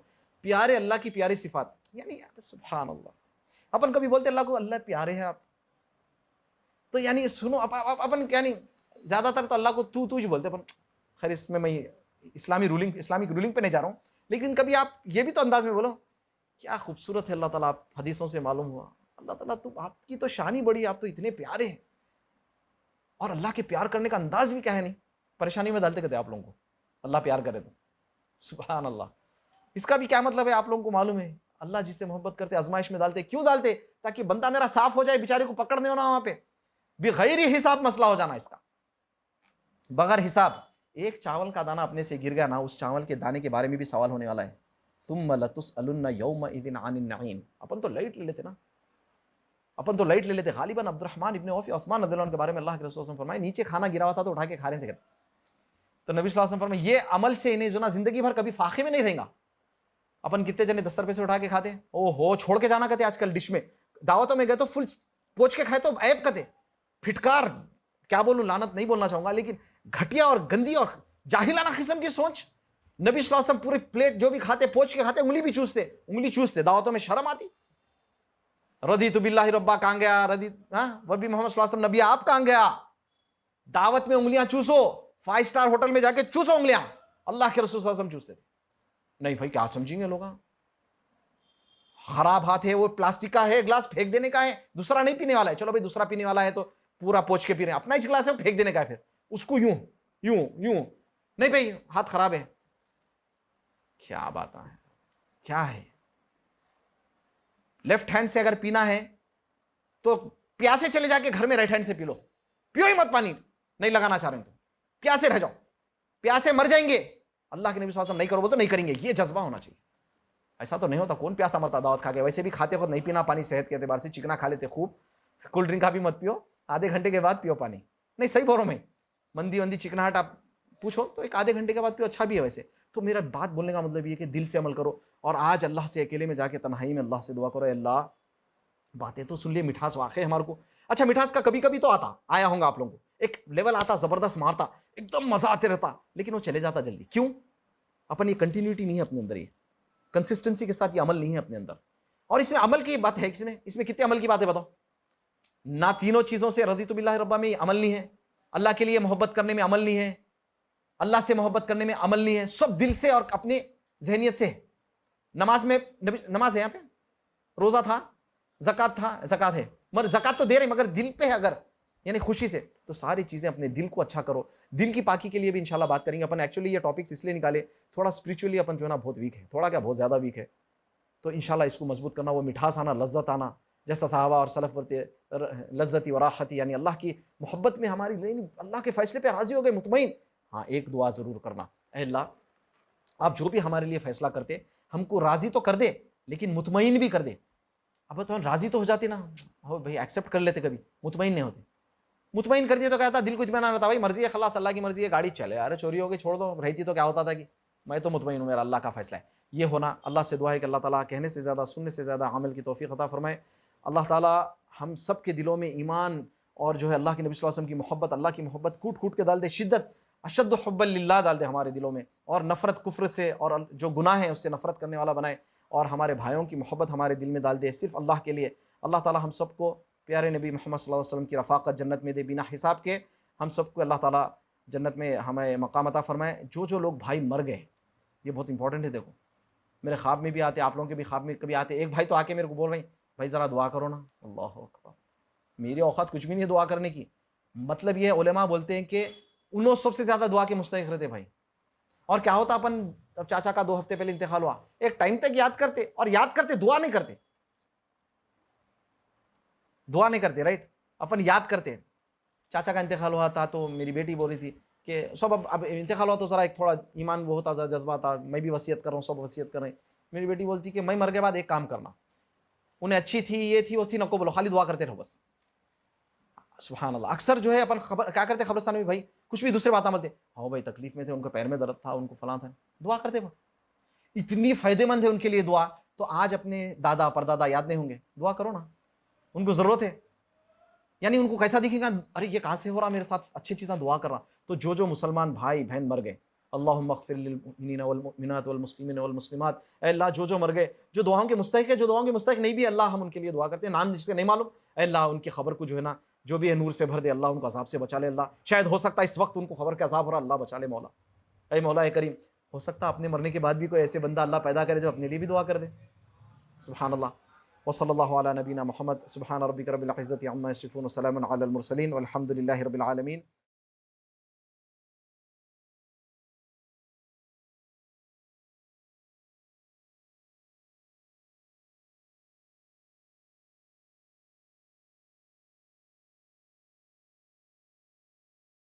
प्यारे अल्लाह की प्यारी सिफात, यानी सुभान अल्लाह। अपन कभी बोलते अल्लाह को अल्लाह प्यारे है आप, तो यानी सुनो अपन यानी ज्यादातर तो अल्लाह को तू तू ही बोलते अपन। खैर इसमें मैं इस्लामिक रूलिंग पे नहीं जा रहा हूँ, लेकिन कभी आप ये भी तो अंदाज में बोलो, क्या खूबसूरत है अल्लाह ताला, आप हदीसों से मालूम हुआ अल्लाह ताला, तो आपकी तो शान ही बड़ी है, आप तो इतने प्यारे हैं। और अल्लाह के प्यार करने का अंदाज भी क्या है, नहीं परेशानी में डालते कहते आप लोगों को अल्लाह प्यार करे तो, सुभान अल्लाह। इसका भी क्या मतलब है आप लोगों को मालूम है? अल्लाह जिससे मोहब्बत करते आजमाइश में डालते, क्यों डालते? ताकि बंदा मेरा साफ हो जाए, बेचारे को पकड़ने होना वहां पे, बगैर हिसाब मसला हो जाना इसका, बगैर हिसाब। एक चावल का दाना अपने से गिर गया ना, उस चावल के दाने के बारे में भी सवाल होने वाला है। सुम्मा लतुसअलुन्ना यौमइज़िन अनिन नईम। अपन तो लाइट ले लेते ना, अपन तो लाइट ले लेते। गालिबन अब्दुर्रहमान इब्न औफ उस्मान रज़ियल्लाहु अन्हु के बारे में अल्लाह के रसूल सल्लल्लाहु अलैहि वसल्लम फरमाए, नीचे खाना गिरा हुआ था तो उठा के खा रहे थे। तो नबी सल्लल्लाहु अलैहि वसल्लम फरमाए, ये अमल से इन्हें जो ना जिंदगी भर कभी फाखे में नहीं रहेगा। अपन कितने जने 10 रुपए से उठा के खाते, ओ हो छोड़ के जाना कहते आजकल डिश में, दावतों में गए तो फुल पोच के खाए तो ऐब कहते, फिटकार, क्या बोलूं, लानत नहीं बोलना चाहूंगा, लेकिन घटिया और गंदी और जाहिलाना किस्म की सोच। नबी सल्लल्लाहु अलैहि वसल्लम पूरी प्लेट जो भी खाते पोच के खाते, उंगली भी चूसते, उंगली चूसते। दावतों में शर्म आती? रदीतु बिल्लाहि रब्बा कहां गया, रदी वबी मोहम्मद सल्लल्लाहु अलैहि वसल्लम नबी आप कहां गया? दावत में उंगलियां चूसो, 5 स्टार होटल में जाके चूसो उंगलियां, अल्लाह के रसूल सल्लल्लाहु अलैहि वसल्लम चूसते थे। नहीं भाई क्या समझेंगे लोग, खराब हाथ है, वो प्लास्टिक का है, ग्लास फेंक देने का है, दूसरा नहीं पीने वाला है, चलो भाई दूसरा पीने वाला है तो पूरा पोंछ के पी रहे हैं, अपना ही ग्लास है वो फेंक देने का है, फिर उसको यूं यूं यूं, नहीं भाई हाथ खराब है। क्या बात है, क्या है? लेफ्ट हैंड से अगर पीना है तो प्यासे चले जाके घर में राइट हैंड से पी लो, पियो ही मत पानी, नहीं लगाना चाह रहे हैं तो प्यासे रह जाओ, प्यासे मर जाएंगे। अल्लाह के नबी सल्लल्लाहु अलैहि वसल्लम नहीं करो बोल तो नहीं करेंगे, ये जज्बा होना चाहिए। ऐसा तो नहीं होता, कौन प्यासा मरता दावत खा के, वैसे भी खाते वक्त नहीं पीना पानी सेहत के एतबार से, चिकना खा लेते खूब, कोल्ड ड्रिंक का भी मत पियो, आधे घंटे के बाद पियो पानी। नहीं सही बोल रहा हूं मैं, मंदी वंदी चिकनाहट आप पूछो तो एक आधे घंटे के बाद पियो, अच्छा भी है वैसे। तो मेरा बात बोलने का मतलब ये कि दिल से अमल करो, और आज अल्लाह से अकेले में जाके तन्हाई में अल्लाह से दुआ करो, अल्लाह बातें तो सुन लिए, मिठास वाकई हमारे को, अच्छा मिठास का कभी कभी तो आया होगा आप लोगों को, एक लेवल आता जबरदस्त मारता, एकदम मजा आते रहता, लेकिन वो चले जाता जल्दी। क्यों? अपन ये कंटिन्यूटी नहीं है अपने अंदर, ये कंसिस्टेंसी के साथ ये अमल नहीं है अपने अंदर। और इसमें अमल की बात है, इसमें कितने अमल की बात है बताओ? ना तीनों चीजों से रज़ीतु बिल्लाहि रब्बा में अमल नहीं है, अल्लाह के लिए मोहब्बत करने में अमल नहीं है, अल्लाह से मोहब्बत करने में अमल नहीं है, सब दिल से और अपने जहनियत से। नमाज में नमाज है, यहाँ पे रोजा था, ज़कात था, ज़कात है, मगर ज़कात तो दे रहे मगर दिल पे है अगर, यानी खुशी से, तो सारी चीजें अपने दिल को अच्छा करो। दिल की पाकी के लिए भी इंशाल्लाह बात करेंगे अपन। एक्चुअली ये टॉपिक्स इसलिए निकाले, थोड़ा स्पिरिचुअली अपन जो है ना बहुत वीक है, थोड़ा क्या बहुत ज्यादा वीक है, तो इंशाल्लाह इसको मजबूत करना, वो मिठास आना, लज्जत आना, जैसा सहाबा और सलफ वर्ते लज्जती व राहती, यानी अल्लाह की मोहब्बत में हमारी, अल्लाह के फैसले पे राजी हो गए, मुतमईन। हाँ, एक दुआ जरूर करना, ऐ अल्लाह आप जो भी हमारे लिए फैसला करते, हमको राजी तो कर दे लेकिन मुतमईन भी कर दे। अब तो राजी तो हो जाते ना, हो भाई एक्सेप्ट कर लेते, कभी मुतमईन नहीं होते। मुतमईन कर दिया तो क्या था, दिल को इत्मीनान रहता, भाई मर्जी है, खलास अल्लाह की मर्जी है, गाड़ी चले, अरे चोरी हो गई छोड़ दो, रहती तो क्या होता था कि मैं तो मुतमईन हूँ, मेरा अल्लाह का फैसला है। ये होना, अल्लाह से दुआ है कि अल्लाह ताला कहने से ज़्यादा सुनने से ज़्यादा अमल की तौफीक अता फरमाए। अल्लाह ताला हम सब के दिलों में ईमान और जो है अल्लाह के नबी सल्लल्लाहु अलैहि वसल्लम की मोहब्बत, अल्लाह की मोहब्बत कूट कूट के डाल दे, शिद्दत अशद्दु हुब्बन लिल्लाह डाल दे हमारे दिलों में, और नफ़रत कुफ्र से और जो गुनाह है उससे नफ़रत करने वाला बनाए, और हमारे भाइयों की मोहब्बत हमारे दिल में डाल दे सिर्फ अल्लाह के लिए। अल्लाह ताला हम सबको प्यारे नबी मोहम्मद सल्लल्लाहु अलैहि वसल्लम की रफ़ाक़त जन्नत में दे बिना हिसाब के, हम सबको अल्लाह ताला जन्नत में हमें मकाम अता फरमाए। जो लोग भाई मर गए, ये बहुत इंपॉर्टेंट है, देखो मेरे ख्वाब में भी आते, आप लोगों के भी ख्वाब में कभी आते, एक भाई तो आके मेरे को बोल रहे हैं भाई ज़रा दुआ करो ना, अल्लाह अकबर, मेरी औकात कुछ भी नहीं है दुआ करने की। मतलब ये उलेमा बोलते हैं कि उन्होंने सबसे ज़्यादा दुआ के मुस्तहिक रहते भाई। और क्या होता, अपन अब चाचा का 2 हफ्ते पहले इंतकाल हुआ, एक टाइम तक याद करते, और याद करते दुआ नहीं करते, दुआ नहीं करते, राइट, अपन याद करते। चाचा का इंतकाल हुआ था तो मेरी बेटी बोल रही थी कि सब अब इंतकाल हुआ तो ज़रा एक थोड़ा ईमान वो होता, जज्बा था, मैं भी वसीयत कर रहा हूँ, सब वसीयत कर रहे हैं। मेरी बेटी बोलती कि मैं मर के बाद एक काम करना, उन्हें अच्छी थी, ये थी, वो थी, नको बोलो, खाली दुआ करते रहो बस। सुभान अल्लाह। अक्सर जो है अपन खबर क्या करते कब्रिस्तान में, भाई कुछ भी दूसरे बातें बोलते, हाँ भाई तकलीफ में थे, उनको पैर में दर्द था, उनको फलां था, दुआ करते वो, इतनी फायदेमंद है उनके लिए दुआ। तो आज अपने दादा परदादा याद नहीं होंगे, दुआ करो ना, उनको ज़रूरत है। यानी उनको कैसा दिखेगा, अरे ये कहाँ से हो रहा मेरे साथ, अच्छी चीज़ें दुआ कर रहा। तो जो मुसलमान भाई बहन मर गए, अल्लाहुम्मा अग़फ़िर लिल मुमिनीना वल मुमिनात वल मुस्लिमीना वल मुस्लिमात, ऐ अल्लाह जो मर गए, जो दुआओं के मुस्तहिक है, जो दुआओं के मुस्तहिक नहीं भी, अल्लाह हम उनके लिए दुआ करते हैं, नाम जिसके नहीं मालूम, ऐ अल्लाह उनकी खबर को जो है ना, जो भी है नूर से भर दे, अल्लाह उनको अज़ाब से बचा ले। अल्लाह शायद हो सकता है इस वक्त उनको खबर का अज़ाब हो रहा, अल्लाह बचा ले मौला, ऐ मौला ए करीम। हो सकता है अपने मरने के बाद भी कोई ऐसे बंदा अल्लाह पैदा करे जो अपने लिए भी दुआ कर दे। सुभान अल्लाह। वसल्लल्लाहु अला नबीना मुहम्मद। सुब्हान रब्बिका रब्बिल इज़्ज़ति अम्मा यसिफून व सलामुन अलल मुरसलीन वल्हम्दुलिल्लाहि रब्बिल आलमीन।